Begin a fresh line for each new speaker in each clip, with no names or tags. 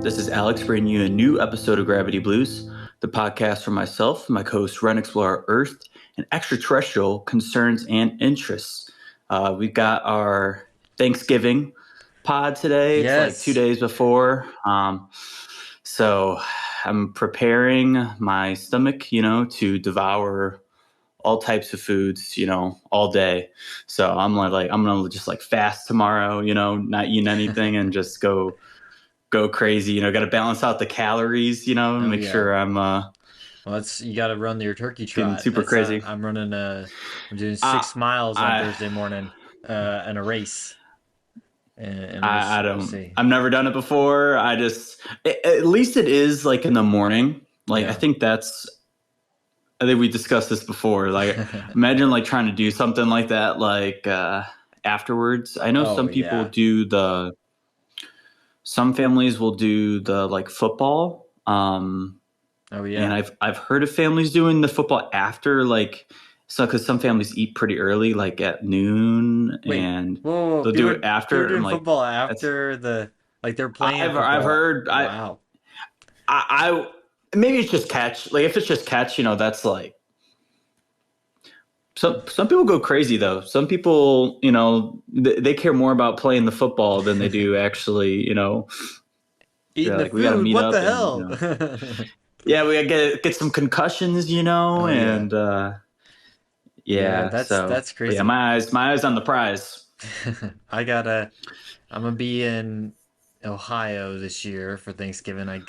This is Alex bringing you a new episode of Gravity Blues, the podcast for myself, my co-host Ren Explore Earth, and extraterrestrial concerns and interests. We've got our Thanksgiving pod today. It's like 2 days before. So I'm preparing my stomach, to devour all types of foods, all day. So I'm gonna just fast tomorrow, not eat anything and just go crazy. Got to balance out the calories, make sure I'm
you got to run your turkey trot.
Super crazy.
I'm doing 6 miles on Thursday morning in a race. And
I've never done it before. At least it is like in the morning. I think we discussed this before. Imagine trying to do something like that, afterwards. I know some people do some families will do the football. And I've heard of families doing the football after because some families eat pretty early, at noon, and they'll do it after.
They're doing football after they're playing.
I've heard.
Wow.
I maybe it's just catch. If it's just catch, that's some people go crazy though. Some people, they care more about playing the football than they do actually,
eating the food.
We gotta meet
what
up
the hell?
Yeah, we gotta get some concussions, and
that's crazy.
Yeah, my eyes on the prize.
I'm gonna be in Ohio this year for Thanksgiving. I'm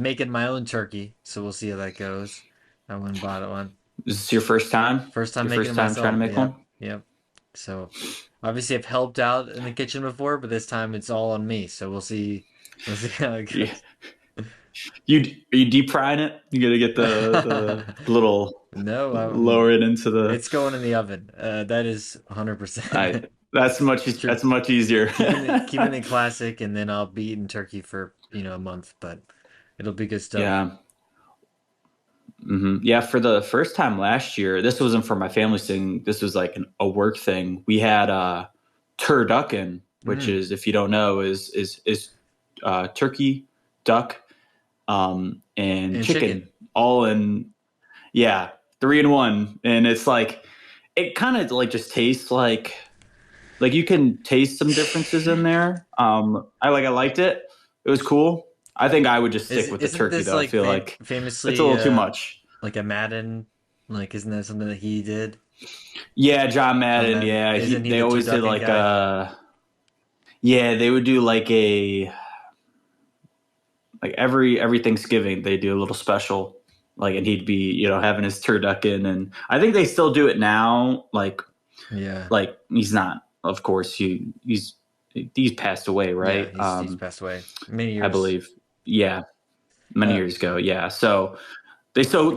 making my own turkey, so we'll see how that goes. I went and bought one.
Is this your first time?
First time
trying to make one?
Yep. So obviously I've helped out in the kitchen before, but this time it's all on me. So we'll see how it goes.
Yeah. Are you deep frying it? You gotta get the little lower it into the.
It's going in the oven. That is 100%.
That's much easier.
keeping it classic, and then I'll be eating turkey for a month, but it'll be good stuff.
Yeah. Mm-hmm. Yeah, for the first time last year, this wasn't for my family's thing. This was a work thing. We had turducken, which is, if you don't know, is turkey, duck, and chicken all in, 3 in 1. And it's it kind of just tastes like you can taste some differences in there. I liked it. It was cool. I think I would just stick with the turkey though. I feel
famously
it's a little too much.
Like a Madden, isn't that something that he did?
Yeah, John Madden. They always did they would do every Thanksgiving they do a little special, and he'd be having his turducken, and I think they still do it now. He's not, of course, he's passed away, right?
Yeah, he's passed away many years,
I believe. Yeah, many years ago. Yeah, so they still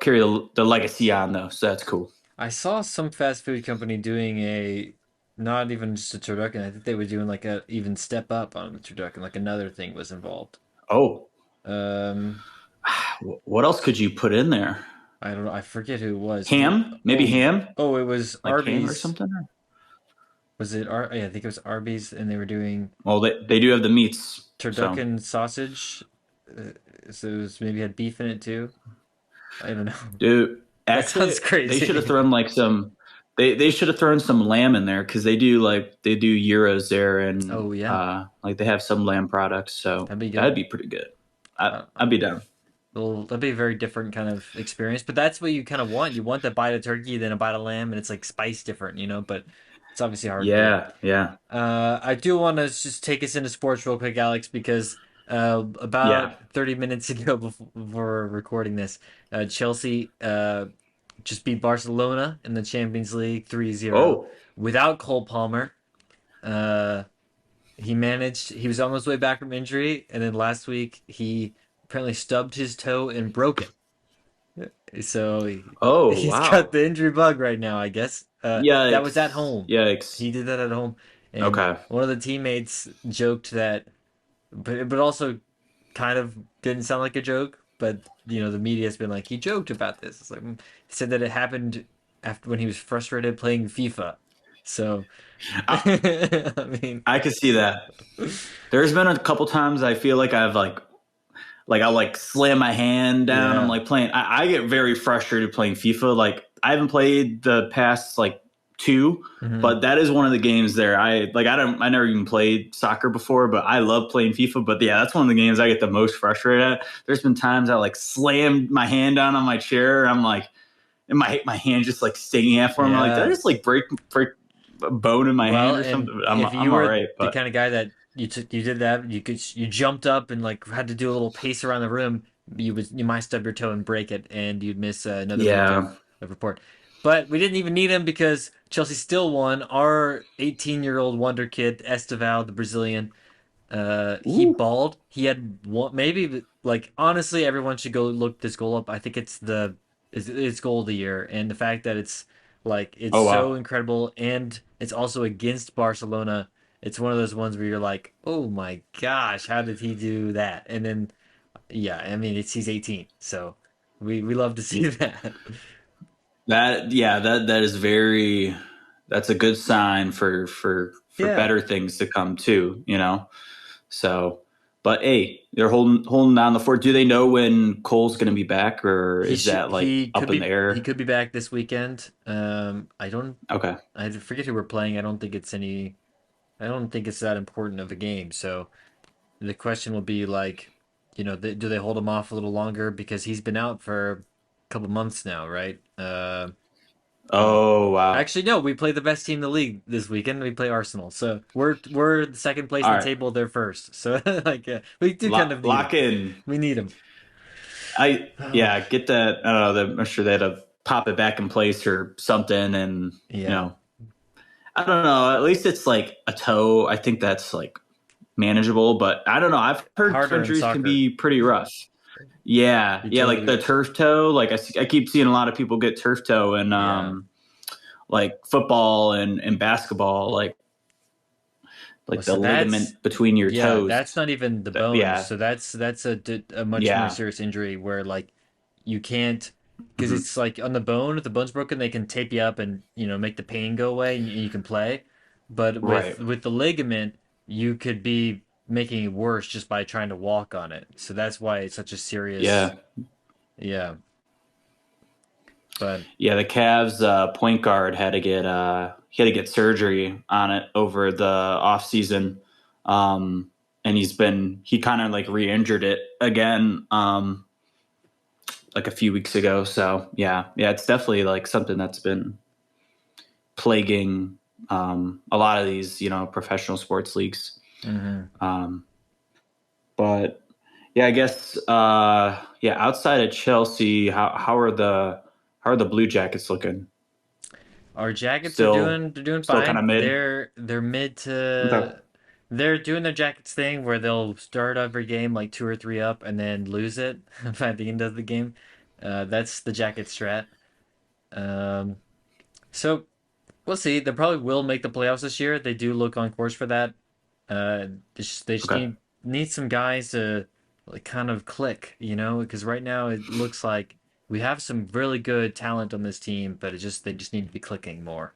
carry the legacy on though, so that's cool.
I saw some fast food company doing not even just a turducken. I think they were doing a even step up on the turducken, another thing was involved.
Oh. What else could you put in there?
I don't know. I forget who it was.
Ham? Maybe ham?
Oh, it was Arby's
ham or something.
Was it? I think it was Arby's, and they were doing.
Well, they do have the meats.
Turducken sausage. So it was, maybe had beef in it too. I don't know.
Dude,
that sounds crazy.
They should have thrown some. They should have thrown some lamb in there because they do gyros there, and they have some lamb products. So that'd be pretty good. I'd be down.
Well, that'd be a very different kind of experience, but that's what you kind of want. You want the bite of turkey, then a bite of lamb, and it's spiced different, but it's obviously hard.
Yeah.
I do want to just take us into sports real quick, Alex, because about 30 minutes ago before recording this, Chelsea just beat Barcelona in the Champions League 3-0 without Cole Palmer. He was on his way back from injury, and then last week he apparently stubbed his toe and broke it. So he's got the injury bug right now, I guess. That was at home.
Yikes.
He did that at home. And one of the teammates joked that, but also kind of didn't sound like a joke. But the media's been he joked about this. It's he said that it happened after when he was frustrated playing FIFA, So,
I,
I mean,
I could see that. There's been a couple times I feel like I've like I'll like slam my hand down. I'm
yeah.
like playing. I get very frustrated playing FIFA. Like I haven't played the past like two,
Hmm.
but that is one of the games there. I never even played soccer before, but I love playing FIFA. But yeah, that's one of the games I get the most frustrated at. There's been times I like slammed my hand down on my chair. I'm like, and my hand just like stinging at for him. I'm like, did I
Yeah.
just like break a bone in my hand
Well,
or
and
something?
if you
I'm all
were
right,
the
but
kind of guy that you did that, you jumped up and like had to do a little pace around the room, you might stub your toe and break it, and you'd miss another week
yeah.
of report. But we didn't even need him because Chelsea still won. Our 18-year-old wonder kid Esteval, the Brazilian, he
Ooh.
balled. He had one, maybe like honestly, everyone should go look this goal up. I think it's goal of the year, and the fact that it's
Oh
so
wow.
incredible, and it's also against Barcelona. It's one of those ones where you're like, oh my gosh, how did he do that? And then yeah, I mean he's 18, so we love to see that.
That yeah, that is very that's a good sign for
Yeah,
better things to come too, you know. So, but hey, they're holding down the fort. Do they know when Cole's going to be back, or is that like up in the
he
air?
could be back this weekend. I don't
Okay,
I forget who we're playing. I don't think it's that important of a game. So the question will be like, do they hold him off a little longer because he's been out for a couple months now, right?
oh wow.
Actually, no. We play the best team in the league this weekend. We play Arsenal, so we're the second place
All
in the
right,
table. They're first, so like we do kind of need him.
lock in.
We need him.
I
Oh,
yeah, get that. I don't know. I'm sure they had to pop it back in place or something, and you
yeah,
know, I don't know. At least it's like a toe. I think that's like manageable, but I don't know. I've heard
harder in
injuries can
soccer.
be pretty rough. Yeah,
You
yeah, like the
totally.
turf toe. Like I keep seeing a lot of people get turf toe and
Yeah.
like football and basketball,
Well,
like the
so
ligament between your toes.
that's not even the bones.
Yeah,
So that's a much more
yeah,
serious injury where like you can't because
hmm
it's like on the bone, if the bone's broken, they can tape you up and make the pain go away and you can play. But
right.
with the ligament, you could be making it worse just by trying to walk on it. So that's why it's such a serious,
Yeah,
yeah. But
yeah. The Cavs point guard had to get he had to get surgery on it over the off season, and he kind of like re-injured it again. Like a few weeks ago. So yeah, it's definitely like something that's been plaguing a lot of these, professional sports leagues.
mhm.
Um, but yeah, I guess yeah, outside of Chelsea, how are the Blue Jackets looking?
Our Jackets are
Still
doing
still kind of
fine.
mid.
They're mid
Okay.
to they're doing their Jackets thing where they'll start every game like two or three up and then lose it by the end of the game. That's the Jacket strat. Um, so we'll see. They probably will make the playoffs this year. They do look on course for that. They just
Okay.
need some guys to like kind of click, because right now it looks like we have some really good talent on this team, but they just need to be clicking more.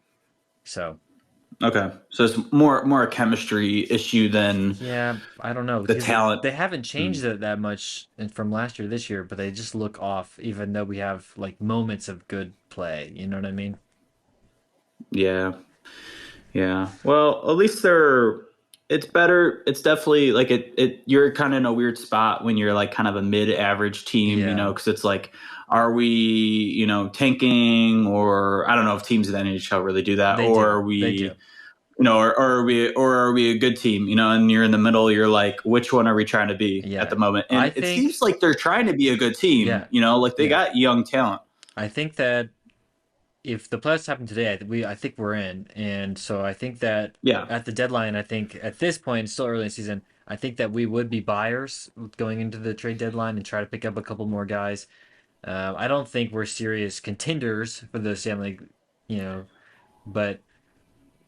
So
Okay. So it's more a chemistry issue than
yeah, I don't know
the
because
talent.
they haven't
Mm,
changed it that much from last year to this year, but they just look off, even though we have like moments of good play. You know what I mean?
yeah. Yeah. Well, at least they're it's better. It's definitely like you're kind of in a weird spot when you're like kind of a mid-average team,
Yeah,
because it's like, are we, tanking, or I don't know if teams in the NHL really do that,
they
or
do.
are
They do.
we, or are we a good team, and you're in the middle, you're like, which one are we trying to be at
Yeah,
the moment?
I
And it seems
think.
like they're trying to be a good team,
Yeah,
like they
yeah.
got young talent.
I think that if the playoffs happen today, I think we're in, and so I think that
Yeah.
at the deadline, I think at this point, it's still early in the season. I think that we would be buyers going into the trade deadline and try to pick up a couple more guys. I don't think we're serious contenders for the Stanley, League, but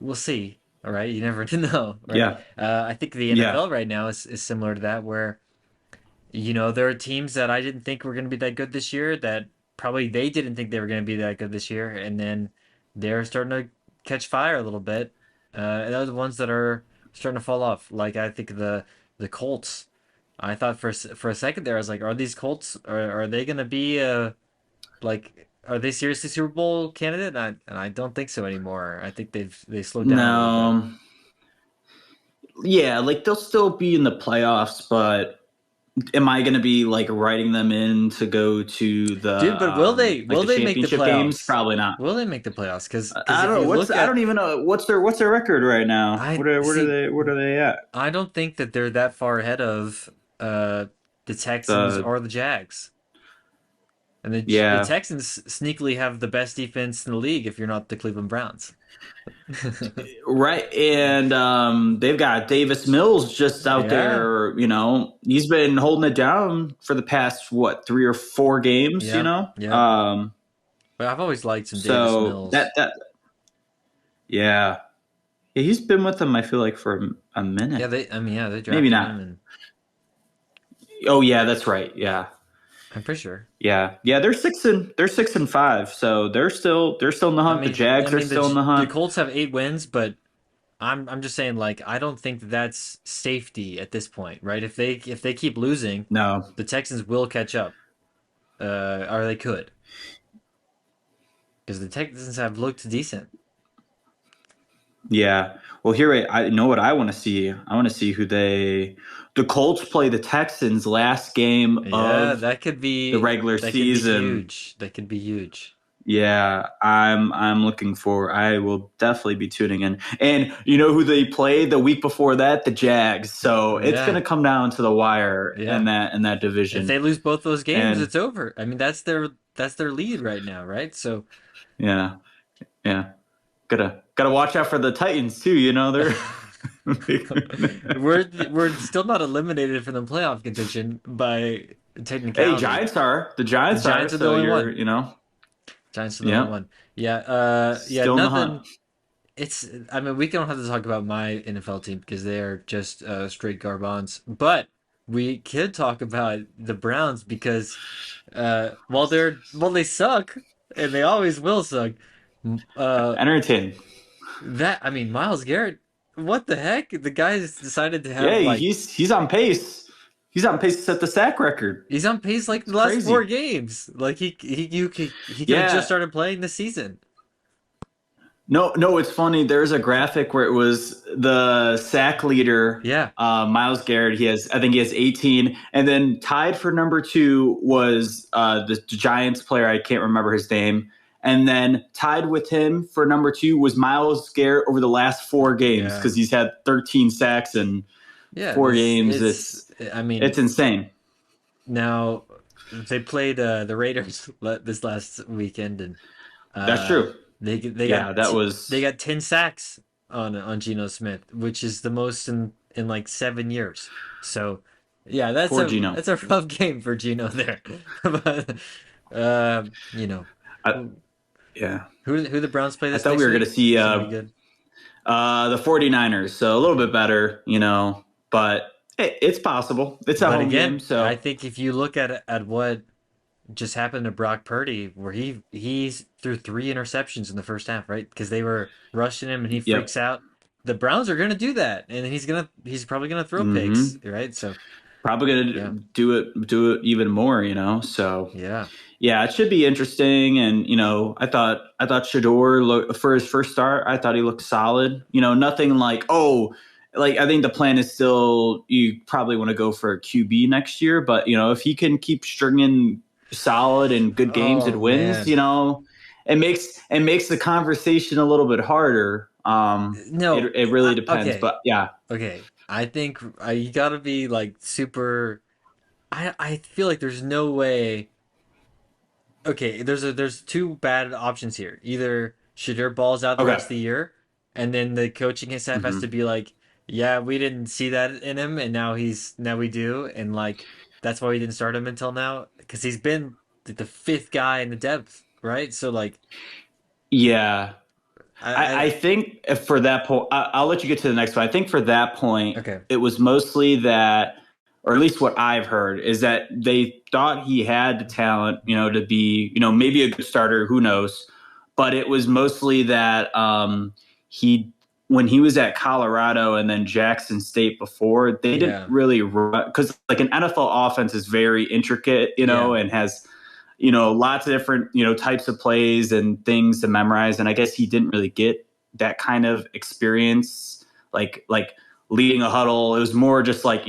we'll see. All right, you never know, right?
Yeah.
I think the
Yeah.
NFL right now is similar to that, where there are teams that I didn't think were going to be that good this year that probably they didn't think they were going to be that good this year, and then they're starting to catch fire a little bit, and those are the ones that are starting to fall off. Like I think the Colts. I thought for a second there, I was like, are these Colts are they gonna be like are they seriously Super Bowl candidate? And I don't think so anymore. I think they slowed down a little bit.
No. Yeah, like they'll still be in the playoffs, but am I going to be like writing them in to go to the
Dude, but will they
like
will
the
they make the
championship games?
playoffs?
Probably not.
Will they make the playoffs? Because
I
if
don't know
you
what's
look
I
at
don't even know what's their record right now.
I see
What are they at?
I don't think that they're that far ahead of the Texans
The
or the Jags. And the
yeah.
Texans sneakily have the best defense in the league if you're not the Cleveland Browns.
Right, and they've got Davis Mills just out
Yeah.
there. He's been holding it down for the past 3 or 4 games.
Yep. Yep. But I've always liked some Davis
So
Mills.
yeah, he's been with them. I feel like for a
Yeah,
minute,
they
maybe
drafted him
not.
and
Oh yeah, that's right. Yeah,
I'm pretty sure.
yeah. They're 6-5, so they're still in the hunt. The
I
Jags are
mean
still in the
the
hunt.
Colts have 8 wins, but I'm just saying like I don't think that's safety at this point, right? If they keep losing,
No,
the Texans will catch up. Or they could. Because the Texans have looked decent.
yeah. Well, here I know what I want to see. I want to see the Colts play the Texans last game
Yeah,
of the regular
that could be
season.
huge. That could be huge.
Yeah, I'm looking for. I will definitely be tuning in. And you know who they played the week before that? The Jags. So it's
Yeah.
gonna come down to the wire
Yeah.
in that
If
division.
they lose both those games,
And
it's over. I mean, that's their lead right now, right? So
yeah, yeah. Gotta watch out for the Titans too. They're
we're still not eliminated from the playoff contention by
hey,
technicality.
Giants are. The
The
Giants are.
Giants are the
So
only
you're
one. Giants are the only
yeah,
one. Yeah, yeah,
still in the hunt.
nothing. I mean, we don't have to talk about my NFL team because they are just straight garbons. But we could talk about the Browns because they suck and they always will suck. Uh,
Entertaining.
I mean, Miles Garrett, what the heck? The guy's decided to
Yeah,
have like
he's on pace. He's on pace to set the sack record.
he's on pace like
It's
the last four
crazy.
games. Like he could have just
Yeah.
started playing this season.
No, no, it's funny. There's a graphic where it was the sack leader,
Yeah,
Miles Garrett. I think he has 18, and then tied for number two was the Giants player. I can't remember his name. And then tied with him for number two was Miles Garrett over the last 4 games
yeah,
because he's had 13 sacks in
yeah.
4 games.
I mean,
It's insane.
now they played the Raiders this last weekend, and
That's
uh,
true.
they
Yeah, that
they
was
got 10 sacks on Geno Smith, which is the most in like 7 years. So yeah,
poor Gino.
that's a rough game for Geno there. But you know,
I, yeah,
who the Browns play
I
this
thought we
next
were going to
week?
see
It's gonna be good.
the 49ers, so a little bit better, but it's possible. It's a
But
home game,
again, I
so
think if you look at what just happened to Brock Purdy, where he's threw 3 interceptions in the first half, right? Because they were rushing him and he
yep.
freaks out. The Browns are gonna do that, and he's probably gonna throw picks,
Hmm.
right? So
Probably going to
yeah,
do it even more, So
yeah.
yeah, it should be interesting. And I thought Shador for his first start, I thought he looked solid. Nothing like I think the plan is still you probably want to go for a QB next year, but if he can keep stringing solid and good games
Oh
and wins,
man,
it makes the conversation a little bit harder. It
no.
it really depends,
Okay,
but yeah,
okay. I think you gotta be like super. I feel like there's no way. Okay, there's two bad options here. Either Shadur balls out the
okay.
rest of the year, and then the coaching staff has to
Hmm.
be like, yeah, we didn't see that in him, and now we do, and like that's why we didn't start him until now because he's been the fifth guy in the depth, right? So like,
Yeah. I
I
think for that point, I'll let you get to the next one. I think for that point,
okay,
it was mostly that, or at least what I've heard, is that they thought he had the talent, to be, maybe a good starter, who knows. but it was mostly that he when he was at Colorado and then Jackson State before, they didn't
Yeah.
really run because like an NFL offense is very intricate,
Yeah.
and has lots of different types of plays and things to memorize. And I guess he didn't really get that kind of experience, like leading a huddle. It was more just like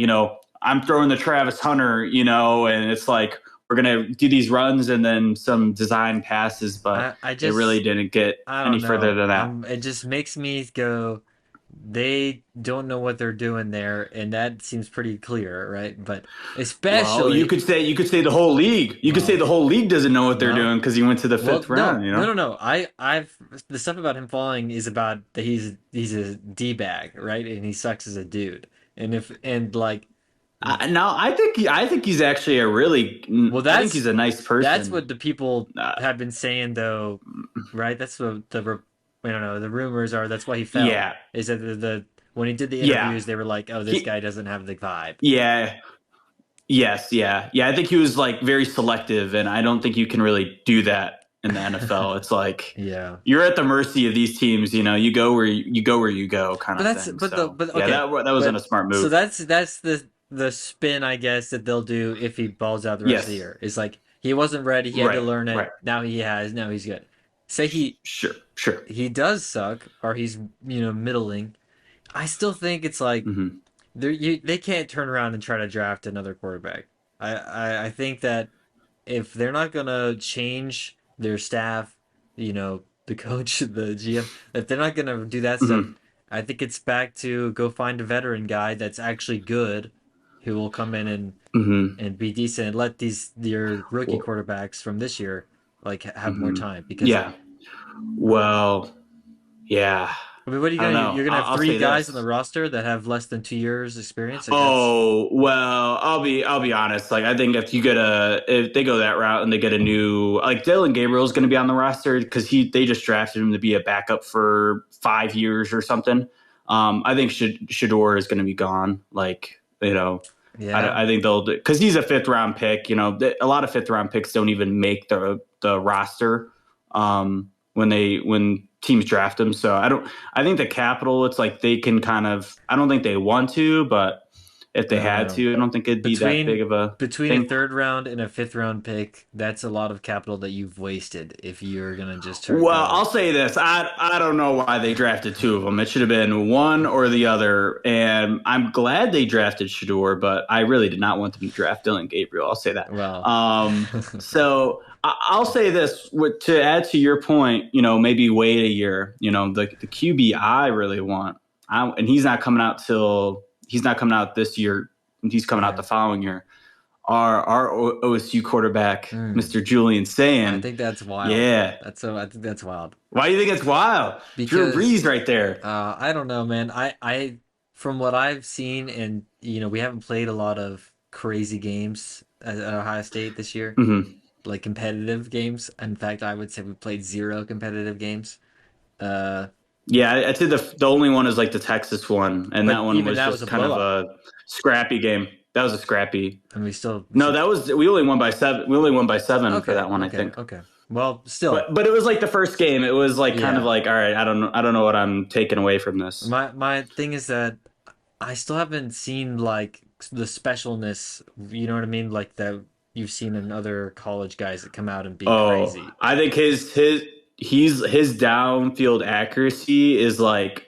I'm throwing the Travis Hunter, and it's like we're gonna do these runs and then some design passes, but
I
it really
just
didn't get
I
any
don't
further
know.
than that.
It just makes me go, they don't know what they're doing there, and that seems pretty clear, right? But
Well, you
especially,
could say the whole league. You could say
well,
the whole league doesn't know what they're
no,
doing because he went to the
well,
fifth
no,
round.
no, no, no. I've the stuff about him falling is about that he's a d bag, right? And he sucks as a dude. And if and like,
No, I think he's actually
well,
I think he's a nice
that's
person.
what the people
Uh,
have been saying, though, right? That's what I don't know. The rumors are that's why he fell.
yeah,
Is that the when he did the
yeah,
interviews, they were like, "Oh, this guy
he,
doesn't have the vibe."
yeah, yes, yeah, yeah. I think he was like very selective, and I don't think you can really do that in the NFL. It's like
Yeah,
you're at the mercy of these teams. You go where you go, kind
but
of
that's
thing.
the
So
but
yeah,
okay,
that wasn't a
but
smart
so
move.
that's the spin, I guess, that they'll do if he balls out the rest of the
Yes,
year. It's like he wasn't ready, he had to
right,
learn it.
right.
Now he has. Now he's good. Say
Sure, sure.
he does suck, or he's middling. I still think it's like
Hmm.
they can't turn around and try to draft another quarterback. I think that if they're not gonna change their staff, the coach, the GM, if they're not gonna do that stuff,
Hmm.
I think it's back to go find a veteran guy that's actually good, who will come in
Hmm.
and be decent, and let your rookie
Well,
quarterbacks from this year like have more
hmm.
time. Because
Yeah. Well, yeah.
I mean, what are you
I don't
gonna do?
know.
You're gonna have
I'll
three
say
guys on the
this.
roster that have less than 2 years experience. Like that's
Oh, well, I'll be honest. Like I think if they go that route and they get a new like Dylan Gabriel's going to be on the roster because they just drafted him to be a backup for 5 years or something. I think Shador is going to be gone. Like
yeah.
I think they'll because he's a fifth round pick. A lot of fifth round picks don't even make the roster when teams draft them. So I think the capital. It's like they can kind of. I don't think they want to, but if
I
they
don't
had
know.
to, I don't think it'd be that big
between
of a
between a
thing.
third round and a fifth round pick, that's a lot of capital that you've wasted if you're gonna just
Well,
go.
I'll say this. I don't know why they drafted two of them. It should have been one or the other. And I'm glad they drafted Shador, but I really did not want them to draft Dylan Gabriel. I'll say that.
Well,
So I'll say this to add to your point, maybe wait a year. The QB I really want, and he's not coming out this year. He's coming out
yeah.
the following year. Our OSU quarterback,
Mm.
Mr. Julian
I
Sayin.
think that's wild.
Yeah.
I think that's wild
Why do you think it's wild? Drew
because
Brees right there.
I don't know, man. I from what I've seen, and we haven't played a lot of crazy games at Ohio State this year,
Hmm.
like competitive games. In fact, I would say we played zero competitive games. Uh,
Yeah, I'd say the only one is like the Texas one, and
but
that one
even
was
that was
just
a
kind of
blowout,
a scrappy game. That was a scrappy.
and we
No,
still
we only won by 7. We only won by 7 for
okay,
that one, I
okay,
think.
okay. Well, still,
But it was like the first game. It was like kind of
yeah.
like, all right, I don't know what I'm taking away from this.
My thing is that I still haven't seen like the specialness. You know what I mean? Like that you've seen in other college guys that come out and be
Oh,
crazy.
I think his downfield accuracy is like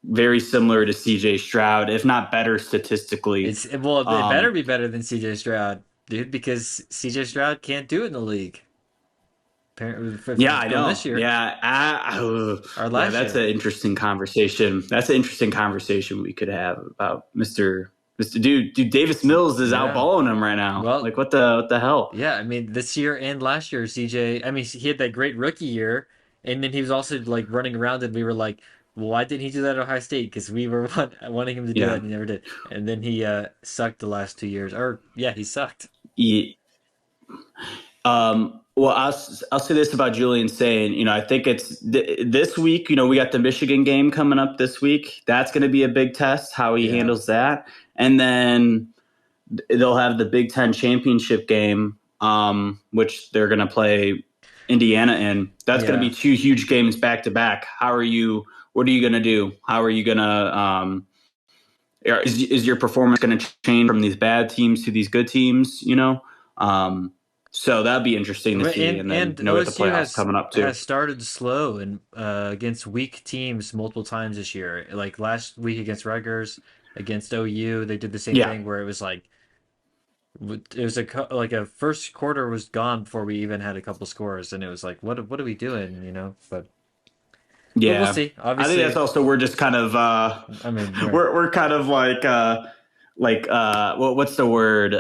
very similar to CJ Stroud, if not better statistically.
It better
Um,
be better than CJ Stroud, dude, because CJ Stroud can't do it in the league. Apparently,
Yeah, I
from
know.
this year
Yeah,
or
yeah,
last
that's
year.
an interesting conversation. That's an interesting conversation we could have about Mister Dude. Davis Mills is
Yeah.
outballing him right now.
Well,
Like what the hell?
yeah. I mean, this year and last year, CJ. I mean, he had that great rookie year, and then he was also like running around, and we were like, well, why didn't he do that at Ohio State? Because we were wanting him to do that,
Yeah.
and he never did. And then he sucked the last 2 years. Or yeah, he sucked.
Yeah. Well, I'll say this about Julian saying, I think it's this week. We got the Michigan game coming up this week. That's going to be a big test how he
Yeah.
handles that, and then they'll have the Big Ten championship game, which they're going to play. Indiana in. That's going to be
Yeah.
two huge games back to back. How are you? What are you going to do? How are you going to? Is your performance going to change from these bad teams to these good teams? Um, so that'd be interesting to see. And then
And
with the
OSU
playoffs coming up too.
has started slow and against weak teams multiple times this year. Like last week against Rutgers, against OU, they did the same
Yeah,
thing where it was like it was like a first quarter was gone before we even had a couple scores, and it was like what are we doing, you know? But we'll
yeah.
see.
I think that's
Obviously,
also we're just kind of
I mean, right.
we're kind of what's the word,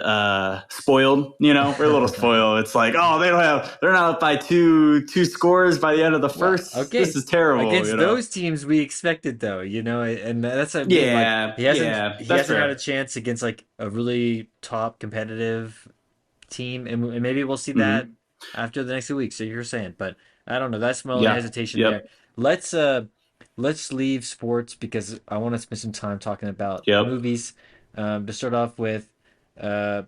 spoiled. We're a little spoiled. It's like, oh, they're not up by two scores by the end of the
Well,
first. This
okay.
is terrible.
Against those teams, we expected though, you know, and that's what I mean. Like
Yeah, yeah,
he
that's
hasn't had a
fair.
chance against like a really top competitive team, and maybe we'll see that
Hmm.
after the next 2 weeks. So you're saying, but I don't know. That's my only
Yeah,
hesitation there.
yep,
Let's let's leave sports because I want to spend some time talking about
yep.
movies. To start off with, uh,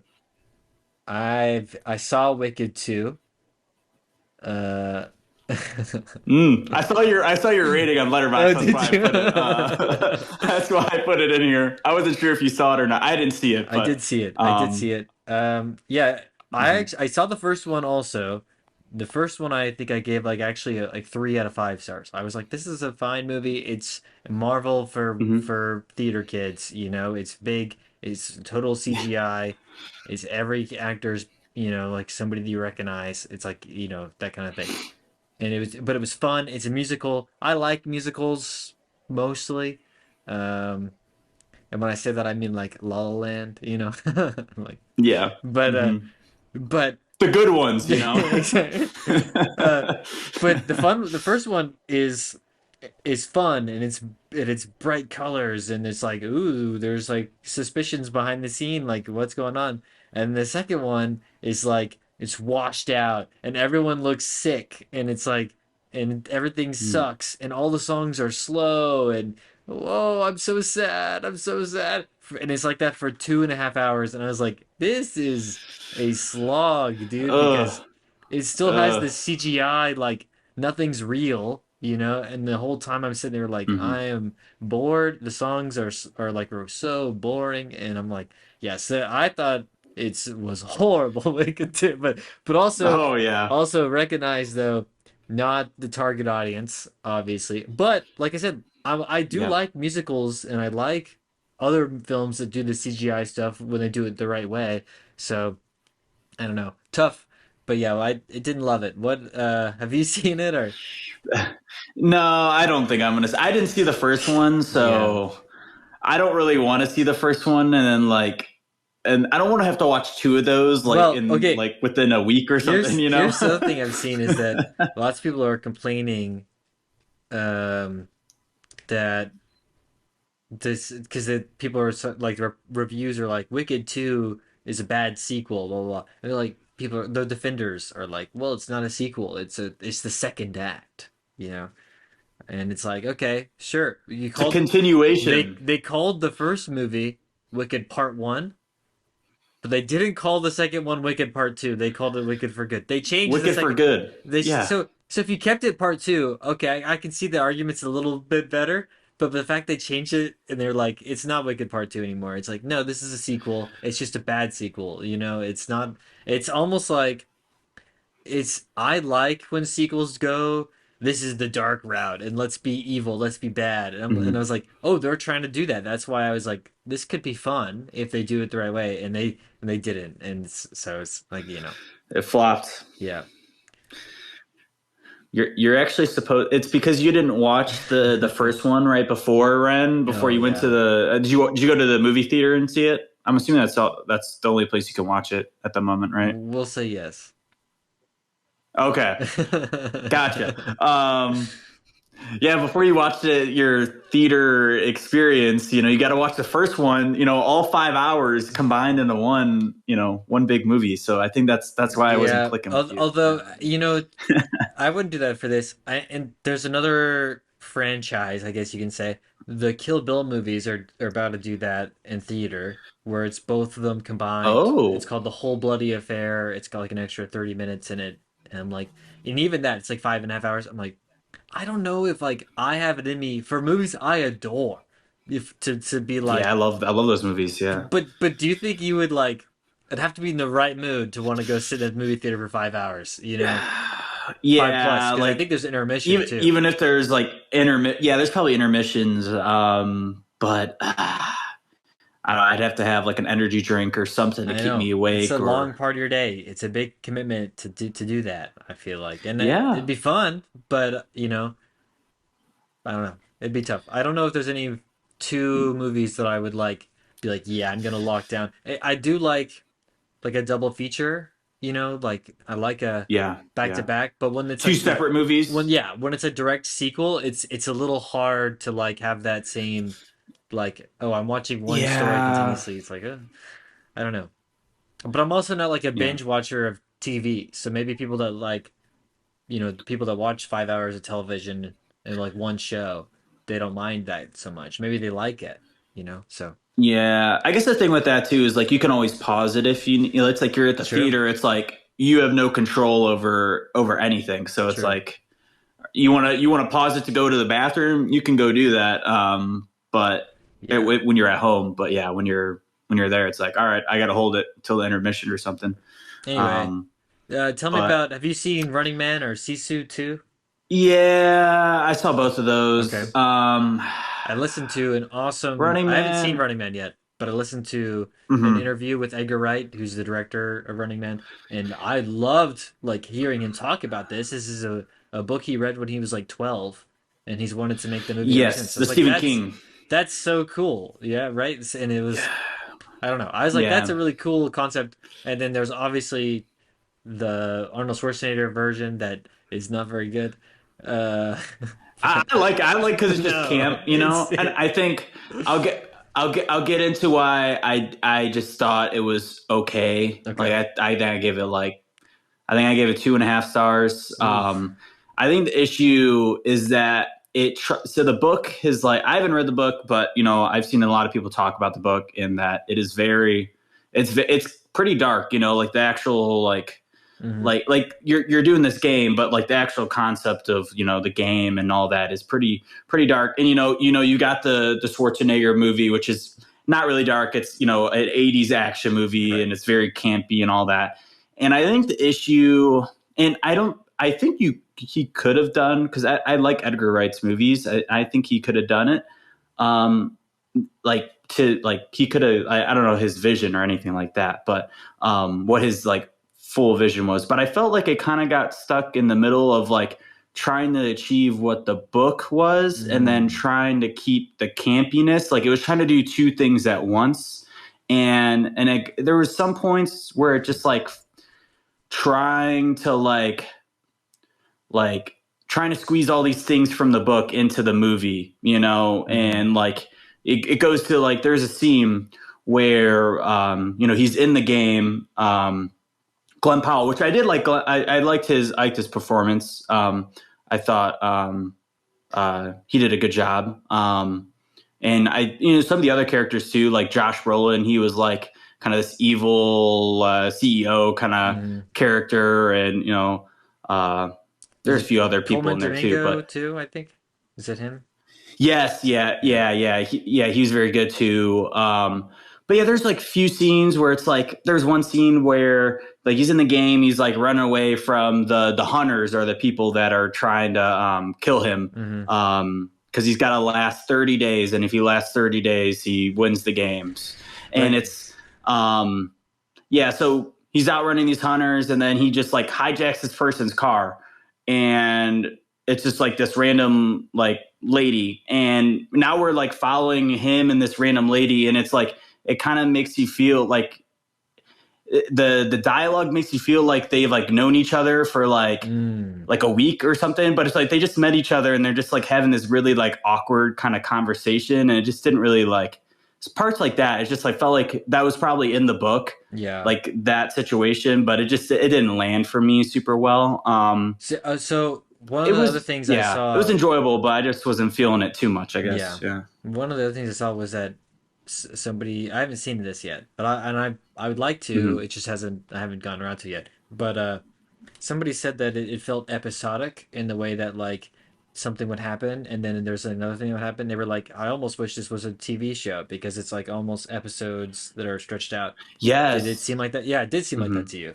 I saw Wicked 2. Uh,
I saw your rating on Letterboxd.
oh,
That's why
did
I put it.
you?
That's why I put it in here. I wasn't sure if you saw it or not. I didn't see it,
I
but
did see it. I did
um,
see it. Yeah,
mhm,
I saw the first one also. The first one I think I gave like actually like 3 out of 5 stars. I was like, this is a fine movie. It's Marvel
mhm.
for theater kids. You know, it's big. It's total CGI. It's every actor's like somebody that you recognize. It's like that kind of thing. And but it was fun. It's a musical. I like musicals mostly. Um, and when I say that, I mean like La La Land, like,
Yeah.
but
Hmm.
but
The good ones,
exactly. Uh, but the first one is fun and it's bright colors and it's like ooh, there's like suspicions behind the scene, like what's going on. And the second one is like it's washed out and everyone looks sick and it's like and everything
Mm.
sucks and all the songs are slow and whoa, I'm so sad, I'm so sad. And it's like that for 2.5 hours and I was like, this is a slog, dude, because
Ugh.
it still has
Ugh.
this CGI like nothing's real, and the whole time I'm sitting there like I
Hmm.
am bored. The songs are like are so boring, and I'm like, yes, I thought it was horrible, Wicked too, but
Oh yeah.
also recognize though, not the target audience, obviously. But like I said, I do
Yep.
like musicals, and I like other films that do the CGI stuff when they do it the right way. So I don't know, tough, but yeah, I didn't love it. What have you seen it or?
No, I don't think I'm gonna. I didn't see the first one,
Yeah.
so I don't really want to see the first one, and then and I don't want to have to watch two of those
Well, okay.
within a week or something.
Here's the other thing I've seen is that lots of people are complaining um, that this because people are like reviews are like Wicked 2 is a bad sequel, blah blah blah. And they're like the defenders are like, well, it's not a sequel. It's the second act, you know. And it's like, okay, sure. You
It's a
called
continuation.
they called the first movie Wicked Part 1, but they didn't call the second one Wicked Part 2. They called it Wicked for Good. They changed the
Wicked for
second.
good.
They
Yeah.
so if you kept it Part 2, okay, I can see the argument's a little bit better. But the fact they changed it and they're like, it's not Wicked Part 2 anymore. It's like, no, this is a sequel. It's just a bad sequel. It's not. It's almost like I like when sequels go, this is the dark route and let's be evil, let's be bad. And I
Hmm.
was like, oh, they're trying to do that. That's why I was like, this could be fun if they do it the right way. And they didn't. And so it's like,
It flopped.
yeah.
You're actually supposed. It's because you didn't watch the first one right before Ren. Before
Oh
you went to
yeah.
the. Did you go to the movie theater and see it? I'm assuming that's the only place you can watch it at the moment, right?
We'll say yes.
Okay, gotcha. Yeah, before you watch your theater experience, you got to watch the first one. All 5 hours combined into one big movie. So I think that's why I wasn't
Yeah.
clicking with you.
Although, I wouldn't do that for this. And there's another franchise, I guess you can say. The Kill Bill movies are about to do that in theater, where it's both of them combined. It's
Oh,
called The Whole Bloody Affair. It's got like an extra 30 minutes in it. And I'm like, and even that, it's like 5.5 hours. I'm like, I don't know if like I have it in me for movies I adore, if to be
Yeah,
like,
I love those movies. Yeah.
but do you think you would like? I'd have to be in the right mood to want to go sit in a movie theater for 5 hours. Five plus,
Yeah,
because I think
like
there's intermission too.
even if there's like yeah, there's probably intermissions. But I don't know, I'd have to have like an energy drink or something to
I
keep
know
me
it's a
awake
long
or
part of your day. It's a big commitment to do that. I feel like, and it'd
yeah.
be fun, but I don't know. It'd be tough. I don't know if there's any two movies that I would like be like, yeah, I'm gonna lock down. I do like a double feature, like I like a
Yeah,
back to
yeah.
back, but when it's
Two
like
separate movies.
when it's a direct sequel, it's a little hard to like have that same like, oh, I'm watching one story
Yeah.
continuously. It's like, I don't know. But I'm also not like a
Yeah.
binge watcher of TV. So maybe people that like, people that watch 5 hours of television and like one show, they don't mind that so much. Maybe they like it. So
Yeah, I guess the thing with that too is like you can always pause it if you know, it's like you're at the
true,
theater, it's like you have no control over anything. So it's
true.
like you want to pause it to go to the bathroom, you can go do that. But
Yeah.
when you're at home, but yeah, when you're there, it's like all right, I got to hold it till the intermission or something.
Anyway,
Um,
tell me
but
about. Have you seen Running Man or Sisu too?
yeah, I saw both of those.
Okay. I listened to an awesome.
Running
I haven't seen
Man.
Running Man yet, but I listened to an
Hmm.
interview with Edgar Wright, who's the director of Running Man, and I loved like hearing him talk about this. This is a book he read when he was like 12, and he's wanted to make the movie ever since.
Yes,
So I
the
was like,
Stephen
that's
King.
that's so cool. Yeah, right. And it was, I don't know. I was like, that's
Yeah.
a really cool concept. And then there's obviously the Arnold Schwarzenegger version that is not very good. Uh, but
I like because it's just
no,
camp, you know. And I think I'll get into why I just thought it was okay. Like
okay.
I think I gave it like I think I gave it 2.5 stars.
Oof.
I think the issue is that so the book is like I haven't read the book, but you know I've seen a lot of people talk about the book in that it is very it's pretty dark. You know, like the actual
Hmm.
like you're doing this game, but like the actual concept of you know the game and all that is pretty dark. And you got the Schwarzenegger movie, which is not really dark. It's an '80s action movie,
Right.
and it's very campy and all that. And I think the issue, and I think he could have done because I like Edgar Wright's movies. I think he could have done it. Um, like he could have I don't know his vision or anything like that, but what his like full vision was. But I felt like it kind of got stuck in the middle of like trying to achieve what the book was and then
Mm.
trying to keep the campiness. Like it was trying to do two things at once. And there was some points where it just like trying to like trying to squeeze all these things from the book into the movie,
Mm-hmm.
and like it goes to like there's a scene where he's in the game. Glenn Powell, which I did like. I liked his performance. I thought he did a good job. And some of the other characters too, like Josh Brolin, he was like kind of this evil CEO kind of
Mm.
character, and
Is
there's a
it
few other people
Coleman
in there too.
Domingo
But
too? I think, is it him?
yes,
Yeah.
yeah, he's very good too. But yeah, there's like few scenes where it's like there's one scene where like he's in the game, he's like running away from the hunters or the people that are trying to kill him.
Mm-hmm.
Because he's got to last 30 days, and if he lasts 30 days, he wins the games. And
Right.
it's yeah, so he's outrunning these hunters, and then he just like hijacks this person's car, and it's just like this random like lady, and now we're like following him and this random lady, and it's like it kind of makes you feel like the dialogue makes you feel like they've like known each other for
Mm.
like a week or something, but it's like they just met each other and they're just like having this really like awkward kind of conversation, and it just didn't really like parts like that. It's just like felt like that was probably in the book,
Yeah.
like that situation, but it didn't land for me super well.
So one of
It
the other
was
things I
yeah, it was
saw,
enjoyable, but I just wasn't feeling it too much, I guess.
yeah,
Yeah.
one of the other things I saw was that somebody, I haven't seen this yet, but I would like to.
Hmm.
It just hasn't. I haven't gotten around to yet. But somebody said that it felt episodic in the way that like something would happen and then there's another thing that would happen. They were like, I almost wish this was a TV show because it's like almost episodes that are stretched out. Did it
Yes.
seem like that? Yeah, it did seem like
Hmm.
that to you.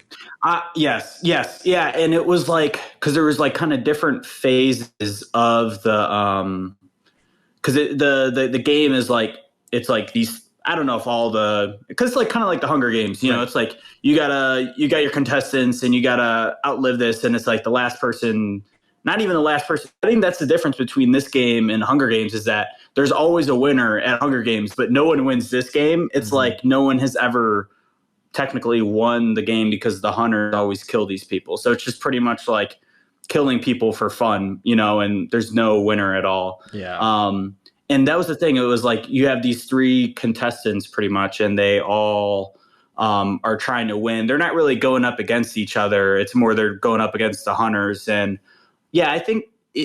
Yes, yeah, and it was like because there was like kind of different phases of the because the game is like it's like these I don't know if all the because it's like kind of like the Hunger Games, you know,
Right.
it's like you got your contestants and you gotta outlive this, and it's like the last person, not even the last person. I think that's the difference between this game and Hunger Games is that there's always a winner at Hunger Games, but no one wins this game. It's
Mm-hmm.
like no one has ever technically won the game because the hunters always kill these people. So it's just pretty much like killing people for fun, you know, and there's no winner at all.
Yeah.
And that was the thing. It was like you have these three contestants pretty much, and they all are trying to win. They're not really going up against each other. It's more they're going up against the hunters. And yeah, I think